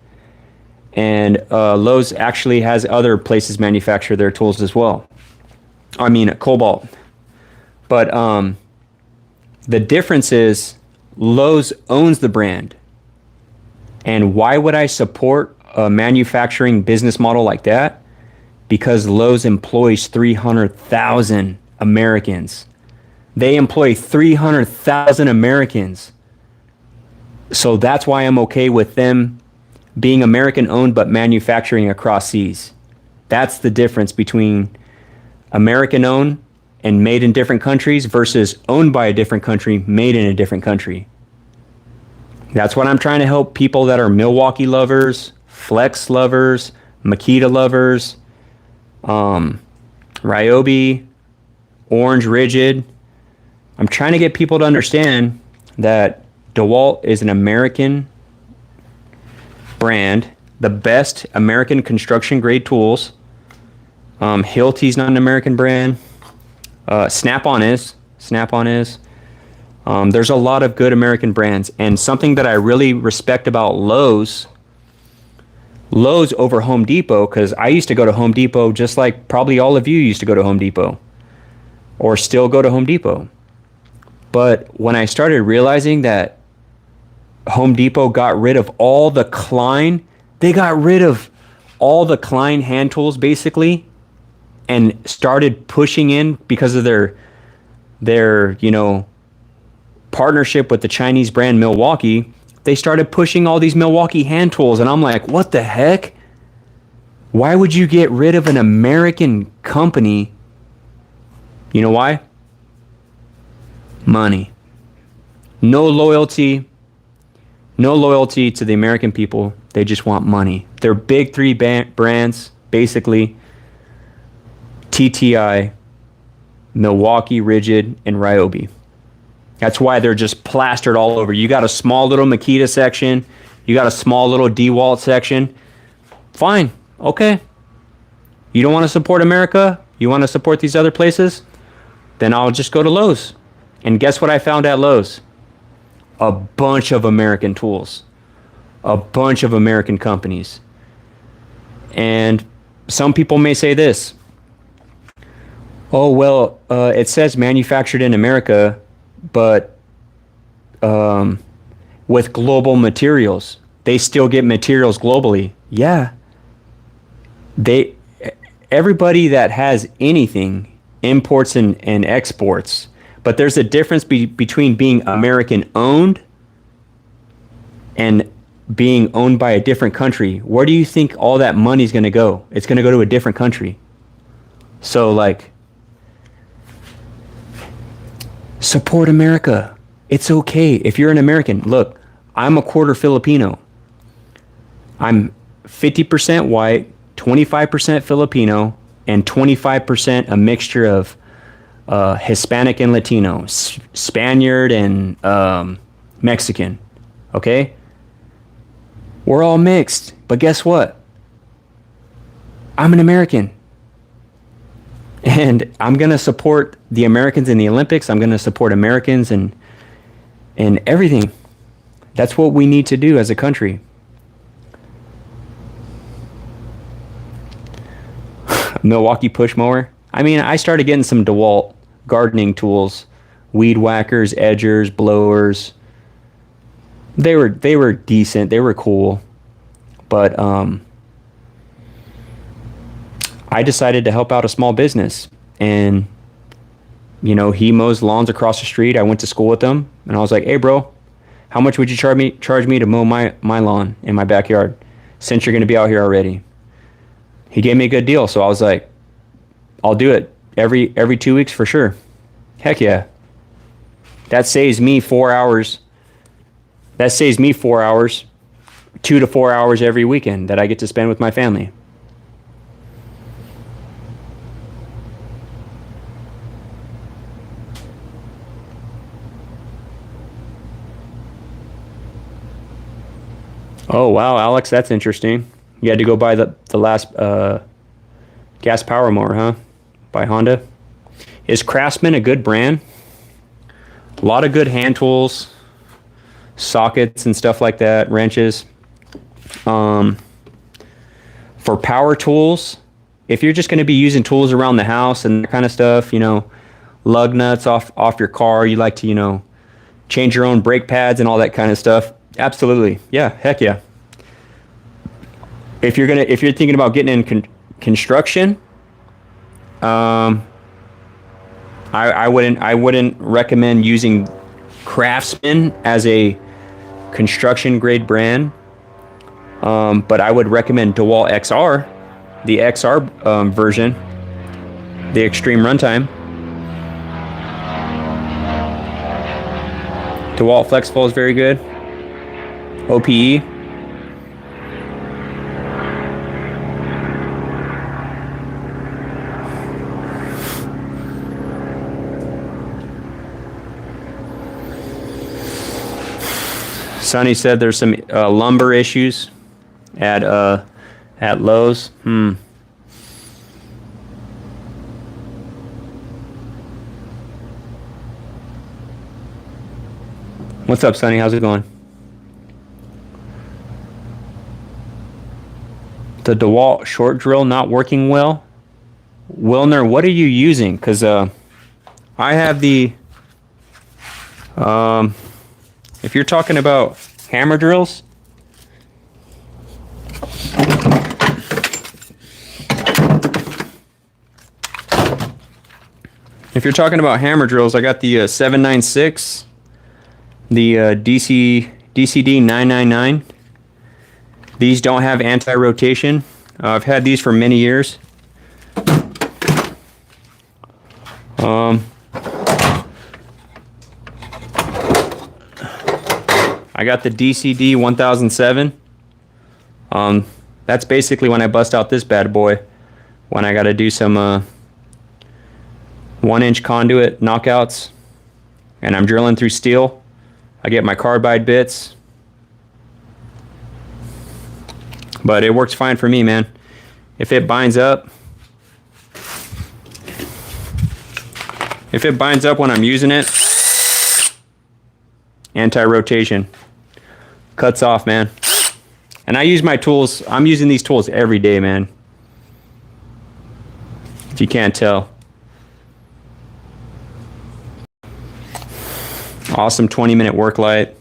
And Lowe's actually has other places manufacture their tools as well. I mean, Cobalt. But the difference is Lowe's owns the brand. And why would I support a manufacturing business model like that? Because Lowe's employs 300,000 Americans. They employ 300,000 Americans. So that's why I'm okay with them being American owned but manufacturing across seas. That's the difference between American owned and made in different countries versus owned by a different country, made in a different country. That's what I'm trying to help people that are Milwaukee lovers, Flex lovers, Makita lovers, Ryobi, Orange Rigid. I'm trying to get people to understand that DeWalt is an American brand, the best American construction grade tools. Hilti's not an American brand. Snap-on is. There's a lot of good American brands, and something that I really respect about Lowe's over Home Depot, because I used to go to Home Depot just like probably all of you used to go to Home Depot or still go to Home Depot. But when I started realizing that Home Depot got rid of all the Klein, they got rid of all the Klein hand tools basically, and started pushing in because of their partnership with the Chinese brand Milwaukee. They started pushing all these Milwaukee hand tools, and I'm like, what the heck? Why would you get rid of an American company? You know why? Money. No loyalty to the American people. They just want money. They're big three brands, basically. TTI, Milwaukee, Rigid, and Ryobi. That's why they're just plastered all over. You got a small little Makita section. You got a small little DeWalt section. Fine. Okay. You don't want to support America? You want to support these other places? Then I'll just go to Lowe's. And guess what I found at Lowe's? A bunch of American tools. A bunch of American companies. And some people may say this. Oh, well, it says manufactured in America, but um, with global materials. They still get materials globally. Yeah. They everybody that has anything imports and exports. But there's a difference between being American owned and being owned by a different country. Where do you think all that money's going to go? It's going to go to a different country. So like support America. It's okay. If you're an American, look, I'm a quarter Filipino. I'm 50% white, 25% Filipino, and 25% a mixture of Hispanic and Latino, Spaniard and Mexican. Okay? We're all mixed. But guess what? I'm an American. And I'm going to support the Americans in the Olympics. I'm going to support Americans and everything. That's what we need to do as a country. Milwaukee push mower. I mean, I started getting some DeWalt gardening tools, weed whackers, edgers, blowers. They were decent. They were cool. But I decided to help out a small business, and you know, he mows lawns across the street. I went to school with him, and I was like, "Hey, bro, how much would you charge me to mow my lawn in my backyard, since you're going to be out here already?" He gave me a good deal, so I was like, "I'll do it every 2 weeks for sure." Heck yeah, that saves me 4 hours. That saves me 4 hours, 2 to 4 hours every weekend that I get to spend with my family. Oh, wow, Alex, that's interesting. You had to go buy the last gas power mower, huh? By Honda. Is Craftsman a good brand? A lot of good hand tools, sockets and stuff like that, wrenches. For power tools, if you're just going to be using tools around the house and that kind of stuff, you know, lug nuts off your car, you like to, you know, change your own brake pads and all that kind of stuff. Absolutely. Yeah, heck yeah. If you're thinking about getting in construction, I wouldn't recommend using Craftsman as a construction grade brand. But I would recommend DeWalt XR, the XR version, the extreme runtime. DeWalt FlexFlow is very good. OPE. Sonny said there's some lumber issues at Lowe's. What's up, Sonny? How's it going? The DeWalt short drill not working well. Wilner, what are you using? Because I have the... if you're talking about hammer drills... If you're talking about hammer drills, I got the 796, the DCD 999. These don't have anti-rotation. I've had these for many years. I got the DCD 1007. That's basically when I bust out this bad boy, when I got to do some 1-inch conduit knockouts, and I'm drilling through steel. I get my carbide bits, but it works fine for me, man. If it binds up when I'm using it, anti-rotation cuts off, man. And I use my tools. I'm using these tools every day, man, if you can't tell. Awesome 20-minute work light.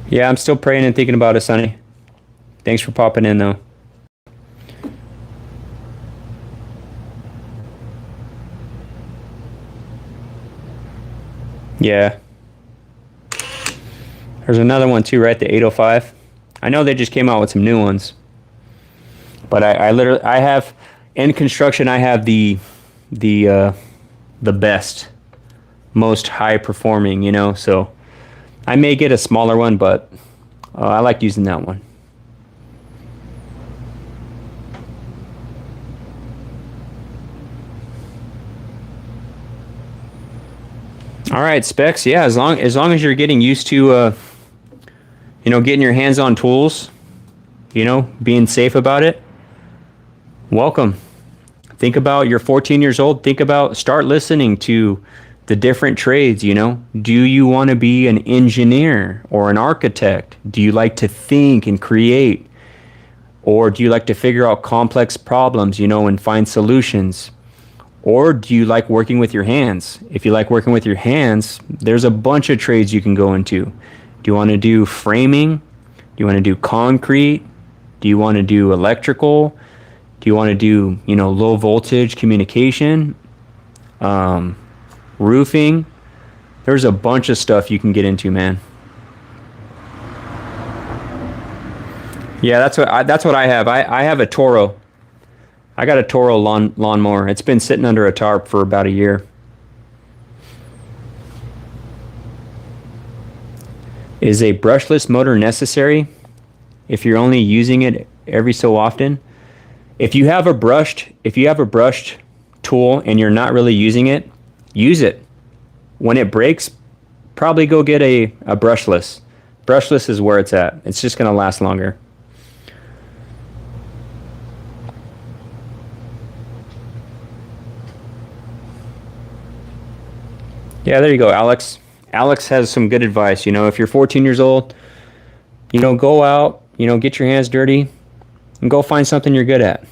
Yeah, I'm still praying and thinking about it, Sonny. Thanks for popping in, though. Yeah. There's another one too, right? The 805. I know they just came out with some new ones. But I have, in construction, I have the best, most high performing, you know, so I may get a smaller one, but I like using that one. All right, Specs. Yeah, as long as you're getting used to, you know, getting your hands on tools, you know, being safe about it. Welcome. Think about, you're 14 years old. Think about, start listening to the different trades, you know. Do you want to be an engineer or an architect? Do you like to think and create? Or do you like to figure out complex problems, you know, and find solutions? Or do you like working with your hands? If you like working with your hands, there's a bunch of trades you can go into. Do you want to do framing? Do you want to do concrete? Do you want to do electrical? Do you want to do, you know, low voltage communication, roofing? There's a bunch of stuff you can get into, man. Yeah, that's what I have. I have a Toro. I got a Toro lawnmower. It's been sitting under a tarp for about a year. Is a brushless motor necessary if you're only using it every so often? If you have a brushed tool and you're not really using it, use it. When it breaks, probably go get a brushless. Brushless is where it's at. It's just going to last longer. Yeah, there you go, Alex. Alex has some good advice. You know, if you're 14 years old, you know, go out, you know, get your hands dirty and go find something you're good at.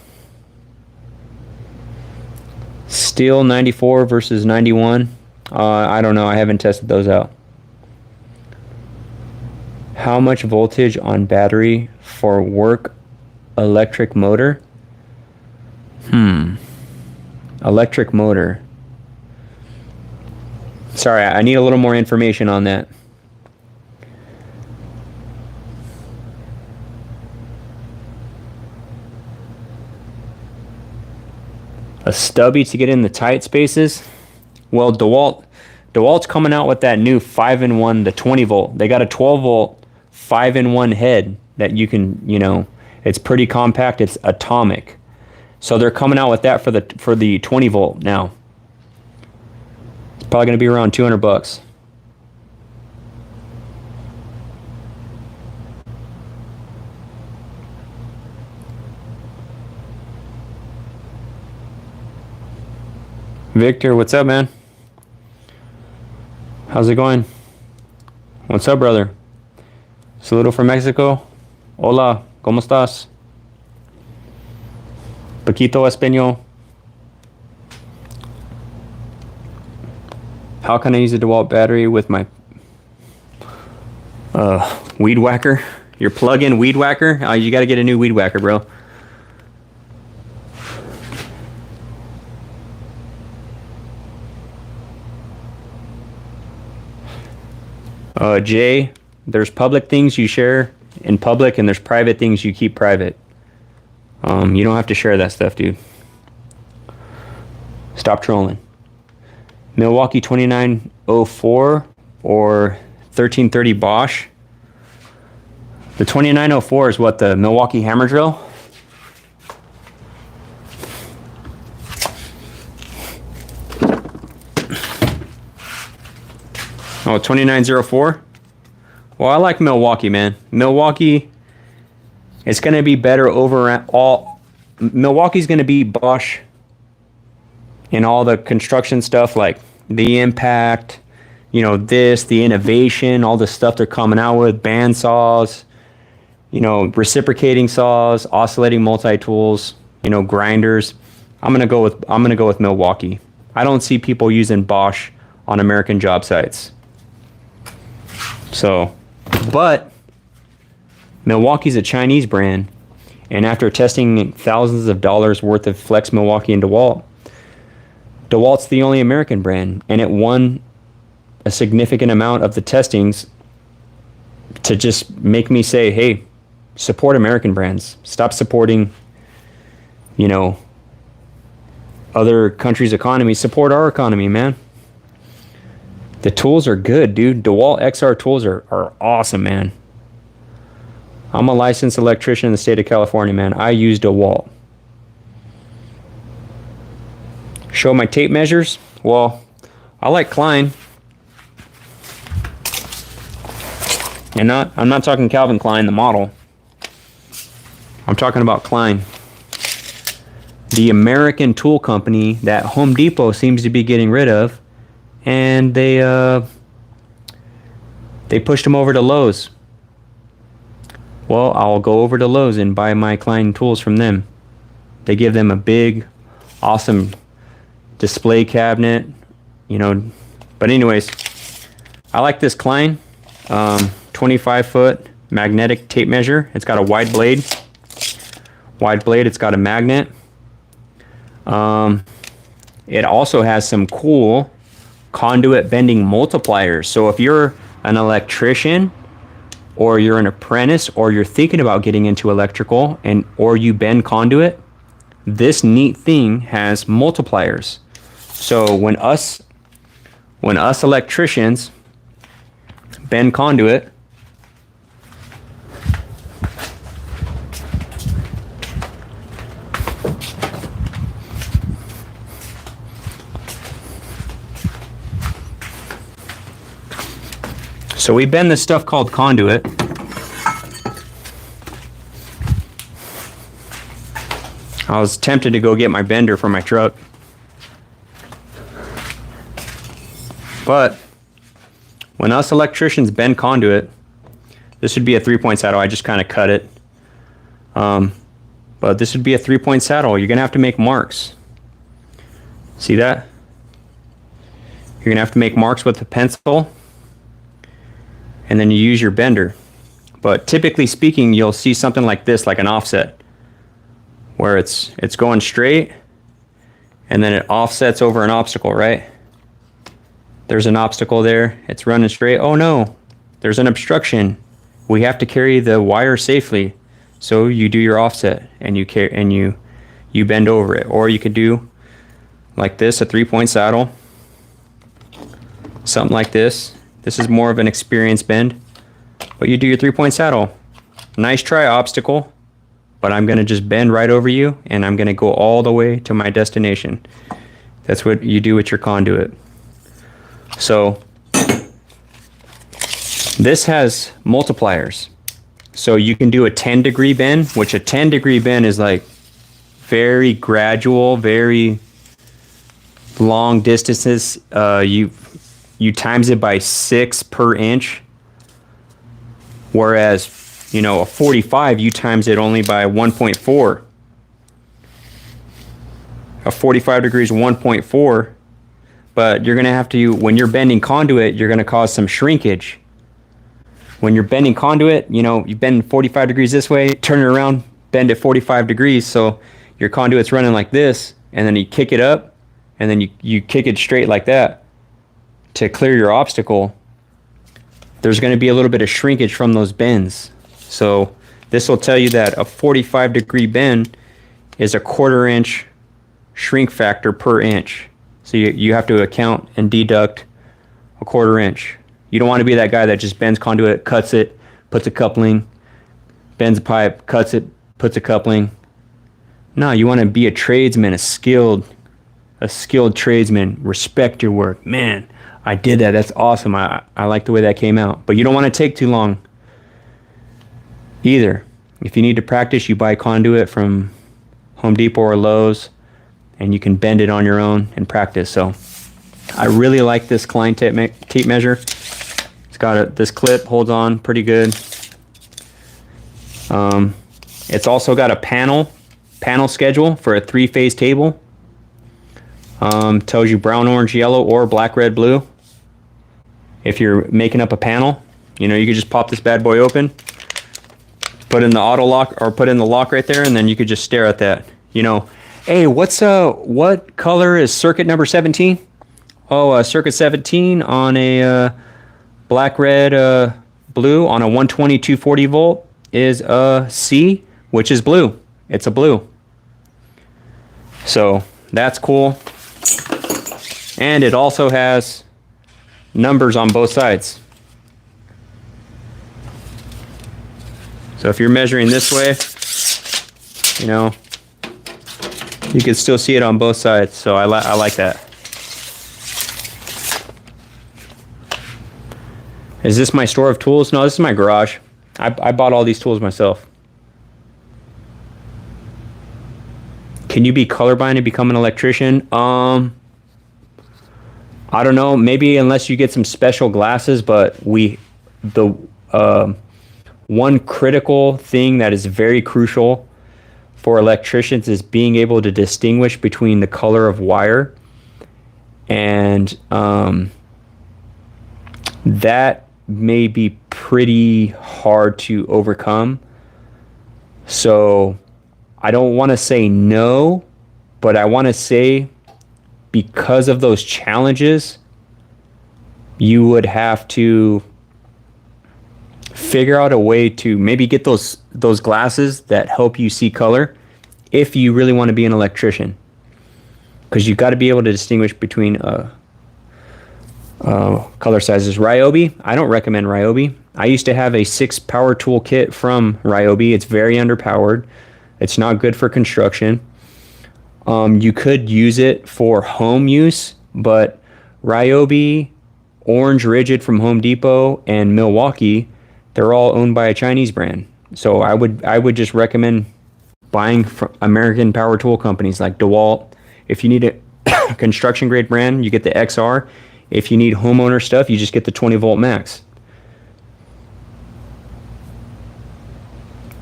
Steel 94 versus 91. I don't know. I haven't tested those out. How much voltage on battery for work electric motor? Electric motor. Sorry, I need a little more information on that. A stubby to get in the tight spaces? Well, DeWalt's coming out with that new 5-in-1, the 20 volt. They got a 12 volt 5-in-1 head that you can, you know, it's pretty compact, it's atomic. So they're coming out with that for the 20 volt now. It's probably going to be around $200. Victor, what's up, man? How's it going? What's up, brother? Saludo from Mexico. Hola, ¿cómo estás? Poquito español. How can I use a DeWalt battery with my weed whacker? Your plug-in weed whacker? You got to get a new weed whacker, bro. Jay, there's public things you share in public and there's private things you keep private. You don't have to share that stuff, dude. Stop trolling. Milwaukee 2904 or 1330 Bosch. The 2904 is what, the Milwaukee hammer drill? Oh, 2904? Well, I like Milwaukee, man. Milwaukee, it's going to be better overall. Milwaukee's going to be Bosch in all the construction stuff, like the impact, you know, the innovation, all the stuff they're coming out with, bandsaws, you know, reciprocating saws, oscillating multi-tools, you know, grinders, I'm gonna go with Milwaukee. I don't see people using Bosch on American job sites. So, but Milwaukee's a Chinese brand, and after testing thousands of dollars worth of Flex Milwaukee and DeWalt's the only American brand, and it won a significant amount of the testings to just make me say, hey, support American brands. Stop supporting, you know, other countries' economies. Support our economy, man. The tools are good, dude. DeWalt XR tools are awesome, man. I'm a licensed electrician in the state of California, man. I use DeWalt. Show my tape measures. Well, I like Klein. And I'm not talking Calvin Klein, the model. I'm talking about Klein, the American tool company that Home Depot seems to be getting rid of, and they pushed them over to Lowe's. Well, I'll go over to Lowe's and buy my Klein tools from them. They give them a big, awesome display cabinet, you know. But anyways, I like this Klein 25-foot magnetic tape measure. It's got a wide blade. It's got a magnet. It also has some cool conduit bending multipliers. So if you're an electrician, or you're an apprentice, or you're thinking about getting into electrical, or you bend conduit, this neat thing has multipliers. So when us electricians bend conduit, so we bend this stuff called conduit. I was tempted to go get my bender for my truck, but when us electricians bend conduit, this would be a 3-point saddle. I just kind of cut it. But this would be a 3-point saddle. You're going to have to make marks. See that? You're going to have to make marks with a pencil, and then you use your bender. But typically speaking, you'll see something like this, like an offset, where it's going straight, and then it offsets over an obstacle, right? There's an obstacle there. It's running straight. Oh no, there's an obstruction. We have to carry the wire safely. So you do your offset, and you bend over it. Or you could do like this, a 3-point saddle. Something like this. This is more of an experienced bend. But you do your 3-point saddle. Nice try, obstacle. But I'm going to just bend right over you, and I'm going to go all the way to my destination. That's what you do with your conduit. So this has multipliers. So you can do a 10-degree bend, which a 10-degree bend is like very gradual, very long distances. You times it by 6 per inch. Whereas, you know, a 45, you times it only by 1.4. A 45 degrees 1.4. But you're going to have to, when you're bending conduit, you're going to cause some shrinkage. When you're bending conduit, you know, you bend 45 degrees this way, turn it around, bend it 45 degrees. So your conduit's running like this, and then you kick it up, and then you kick it straight like that to clear your obstacle. There's going to be a little bit of shrinkage from those bends. So this will tell you that a 45-degree bend is a 1/4 inch shrink factor per inch. So you have to account and deduct a 1/4 inch. You don't want to be that guy that just bends conduit, cuts it, puts a coupling, bends a pipe, cuts it, puts a coupling. No, you want to be a tradesman, a skilled tradesman. Respect your work. Man, I did that. That's awesome. I like the way that came out. But you don't want to take too long either. If you need to practice, you buy conduit from Home Depot or Lowe's, and you can bend it on your own and practice. So I really like this Klein tape measure. It's got this clip, holds on pretty good. It's also got a panel schedule for a 3-phase table. Tells you brown, orange, yellow, or black, red, blue. If you're making up a panel, you know, you could just pop this bad boy open, put in the auto lock, or put in the lock right there, and then you could just stare at that. You know, hey, what color is circuit number 17? Oh, circuit 17 on a black, red, blue on a 120 240 volt is a C, which is blue. It's a blue. So that's cool. And it also has numbers on both sides. So if you're measuring this way, you know, you can still see it on both sides. So I like that. Is this my store of tools? No, this is my garage. I bought all these tools myself. Can you be colorblind and become an electrician? I don't know. Maybe unless you get some special glasses, but the one critical thing that is very crucial for electricians is being able to distinguish between the color of wire, and that may be pretty hard to overcome. So I don't want to say no, but I want to say because of those challenges, you would have to figure out a way to maybe get those glasses that help you see color if you really want to be an electrician, because you've got to be able to distinguish between color sizes. Ryobi, I don't recommend Ryobi. I used to have a 6 power tool kit from Ryobi. It's very underpowered. It's not good for construction. You could use it for home use, but Ryobi, Orange Rigid from Home Depot, and Milwaukee, they're all owned by a Chinese brand. So I would just recommend buying from American power tool companies like DeWalt. If you need a construction grade brand, you get the XR. If you need homeowner stuff, you just get the 20 volt max.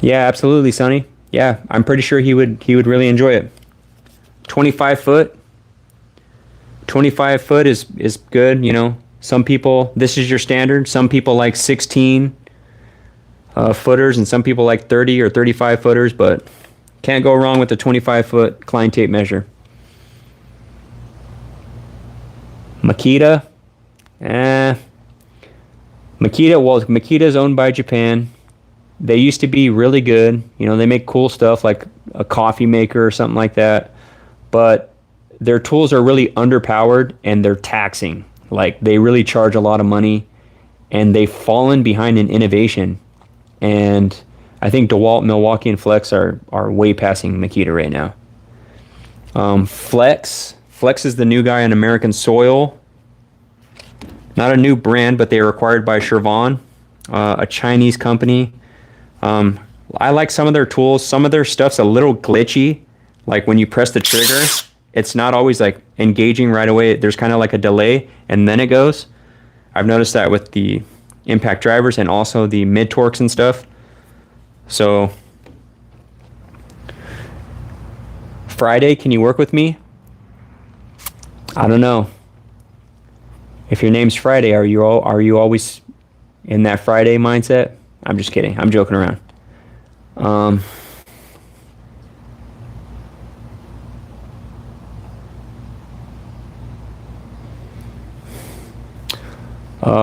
Yeah, absolutely, Sonny. Yeah, I'm pretty sure he would really enjoy it. 25 foot is good, you know. Some people, this is your standard. Some people like 16 footers, and some people like 30 or 35 footers, but can't go wrong with the 25 foot Klein tape measure. Makita, Makita is owned by Japan. They used to be really good. You know, they make cool stuff like a coffee maker or something like that. But their tools are really underpowered and they're taxing. Like, they really charge a lot of money, and they've fallen behind in innovation. And I think DeWalt, Milwaukee, and Flex are way passing Makita right now. Flex is the new guy on American soil. Not a new brand, but they were acquired by Sharpening, a Chinese company. I like some of their tools. Some of their stuff's a little glitchy. Like when you press the trigger, it's not always like engaging right away. There's kind of like a delay, and then it goes. I've noticed that with the impact drivers and also the mid torques and stuff. So Friday, can you work with me? I don't know. If your name's Friday, are you always in that Friday mindset? I'm just kidding. I'm joking around.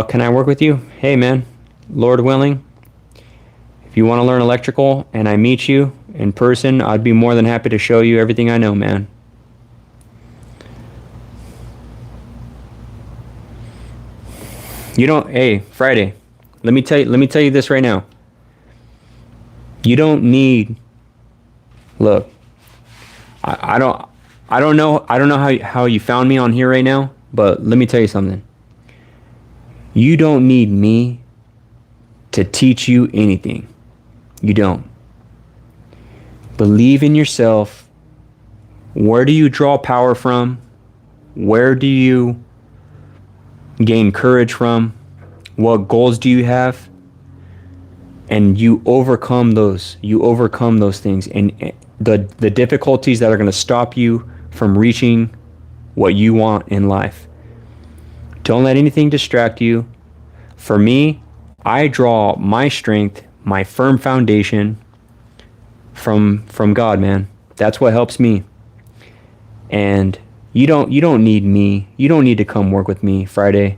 Can I work with you? Hey, man, Lord willing, if you want to learn electrical and I meet you in person, I'd be more than happy to show you everything I know, man. You don't, hey, Friday, let me tell you this right now. You don't need, look, I don't know how you found me on here right now, but let me tell you something. You don't need me to teach you anything. You don't. Believe in yourself. Where do you draw power from? Where do you gain courage from? What goals do you have? and you overcome those things, and the difficulties that are going to stop you from reaching what you want in life. Don't let anything distract you. For me, I draw my strength, my firm foundation from God, man. That's what helps me. And you don't need me. You don't need to come work with me Friday.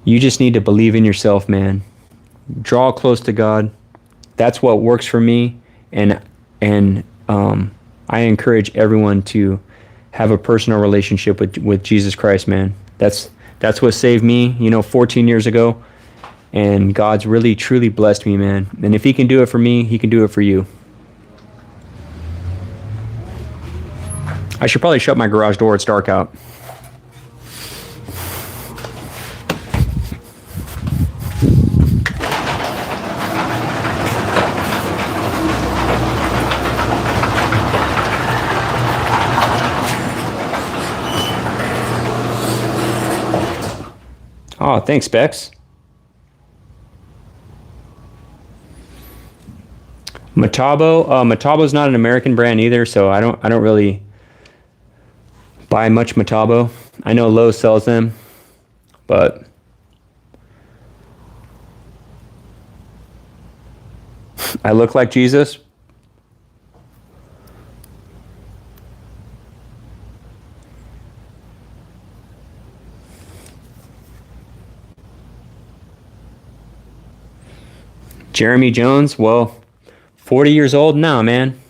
You just need to believe in yourself, man. Draw close to God. That's what works for me, and I encourage everyone to have a personal relationship with Jesus Christ, man. That's what saved me, 14 years ago, and God's really truly blessed me, man. And if He can do it for me, He can do it for you. I should probably shut my garage door. It's dark out. Oh, thanks, Bex. Matabo's not an American brand either, so I don't really buy much Metabo. I know Lowe's sells them, but I look like Jesus. Jeremy Jones, well, 40 years old? Nah, man.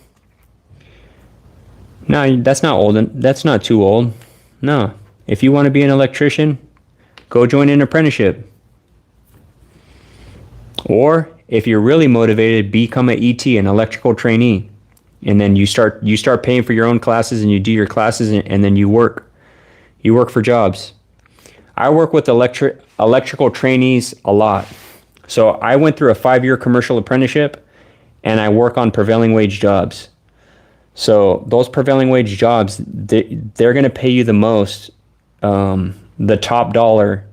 No, that's not old. That's not too old. No. If you want to be an electrician, go join an apprenticeship. Or if you're really motivated, become an ET, an electrical trainee. And then you start paying for your own classes, and you do your classes, and then you work. You work for jobs. I work with electrical trainees a lot. So I went through a 5-year commercial apprenticeship, and I work on prevailing wage jobs. So those prevailing wage jobs, they're going to pay you the most, the top dollar,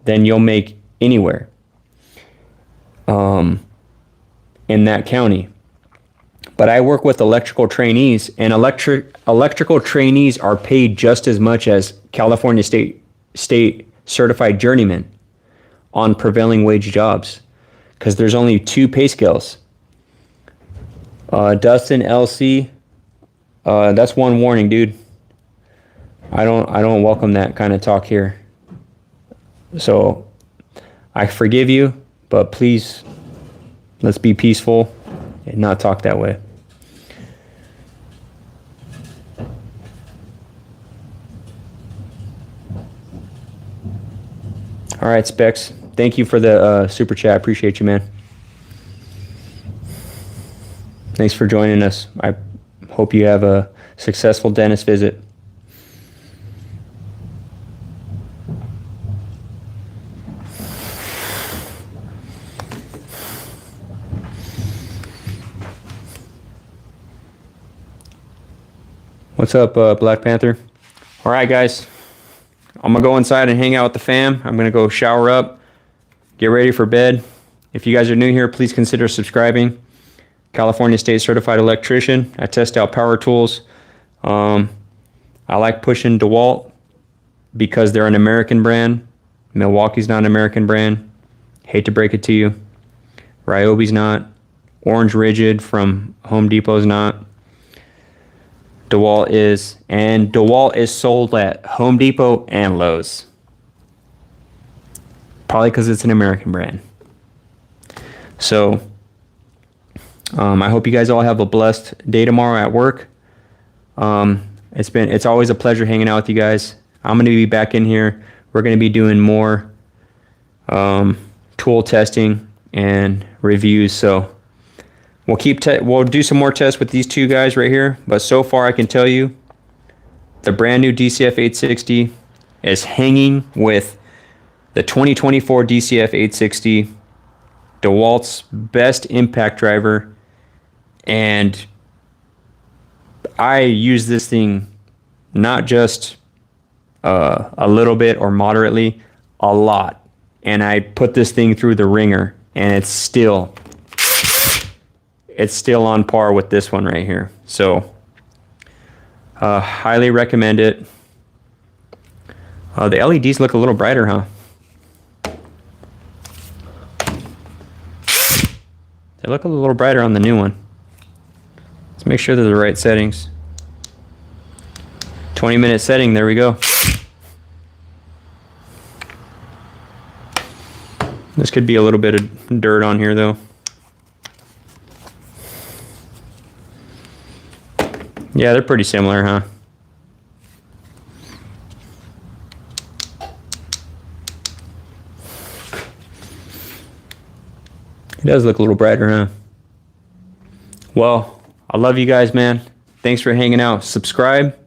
than you'll make anywhere in that county. But I work with electrical trainees, and electrical trainees are paid just as much as California State certified journeymen on prevailing wage jobs, because there's only 2 pay scales. Dustin LC, that's one warning, dude. I don't welcome that kind of talk here. So I forgive you, but please, let's be peaceful and not talk that way. All right, Specs. Thank you for the super chat. Appreciate you, man. Thanks for joining us. I hope you have a successful dentist visit. What's up, Black Panther? All right, guys. I'm going to go inside and hang out with the fam. I'm going to go shower up, get ready for bed. If you guys are new here, please consider subscribing. California State Certified Electrician. I test out power tools. I like pushing DeWalt because they're an American brand. Milwaukee's not an American brand. Hate to break it to you. Ryobi's not. Orange Rigid from Home Depot's not. DeWalt is. And DeWalt is sold at Home Depot and Lowe's. Probably because it's an American brand. So I hope you guys all have a blessed day tomorrow at work. It's always a pleasure hanging out with you guys. I'm going to be back in here. We're going to be doing more tool testing and reviews. So we'll do some more tests with these 2 guys right here. But so far, I can tell you, the brand new DCF860 is hanging with the 2024 DCF860, DeWalt's best impact driver. And I use this thing not just a little bit or moderately, a lot. And I put this thing through the ringer and it's still on par with this one right here. So highly recommend it. The LEDs look a little brighter, huh? They look a little brighter on the new one. Let's make sure they're the right settings. 20-minute setting, there we go. This could be a little bit of dirt on here though. Yeah, they're pretty similar, huh? It does look a little brighter, huh? Well, I love you guys, man. Thanks for hanging out. Subscribe.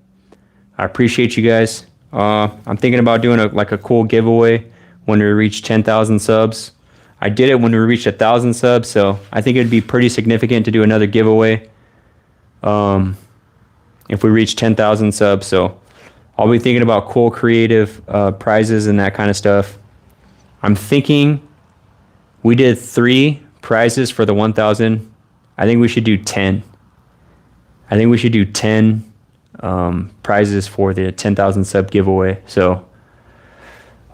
I appreciate you guys. I'm thinking about doing a cool giveaway when we reach 10,000 subs. I did it when we reached 1,000 subs, so I think it'd be pretty significant to do another giveaway if we reach 10,000 subs. So I'll be thinking about cool, creative prizes and that kind of stuff. I'm thinking we did 3 prizes for the 1,000. I think we should do 10. I think we should do 10 prizes for the 10,000 sub giveaway. So,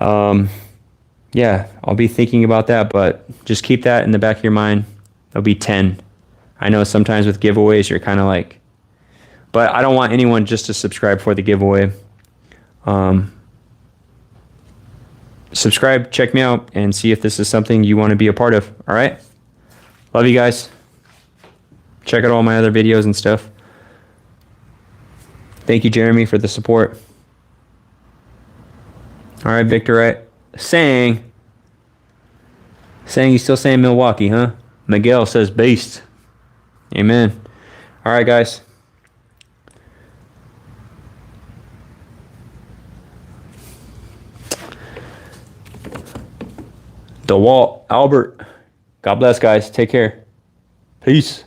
yeah, I'll be thinking about that, but just keep that in the back of your mind. There'll be 10. I know sometimes with giveaways, you're kind of like, but I don't want anyone just to subscribe for the giveaway. Subscribe, check me out, and see if this is something you want to be a part of. All right? Love you guys. Check out all my other videos and stuff. Thank you, Jeremy, for the support. All right, Victor, right? Saying you still saying Milwaukee, huh? Miguel says beast. Amen. All right, guys. DeWalt, Albert. God bless, guys. Take care. Peace.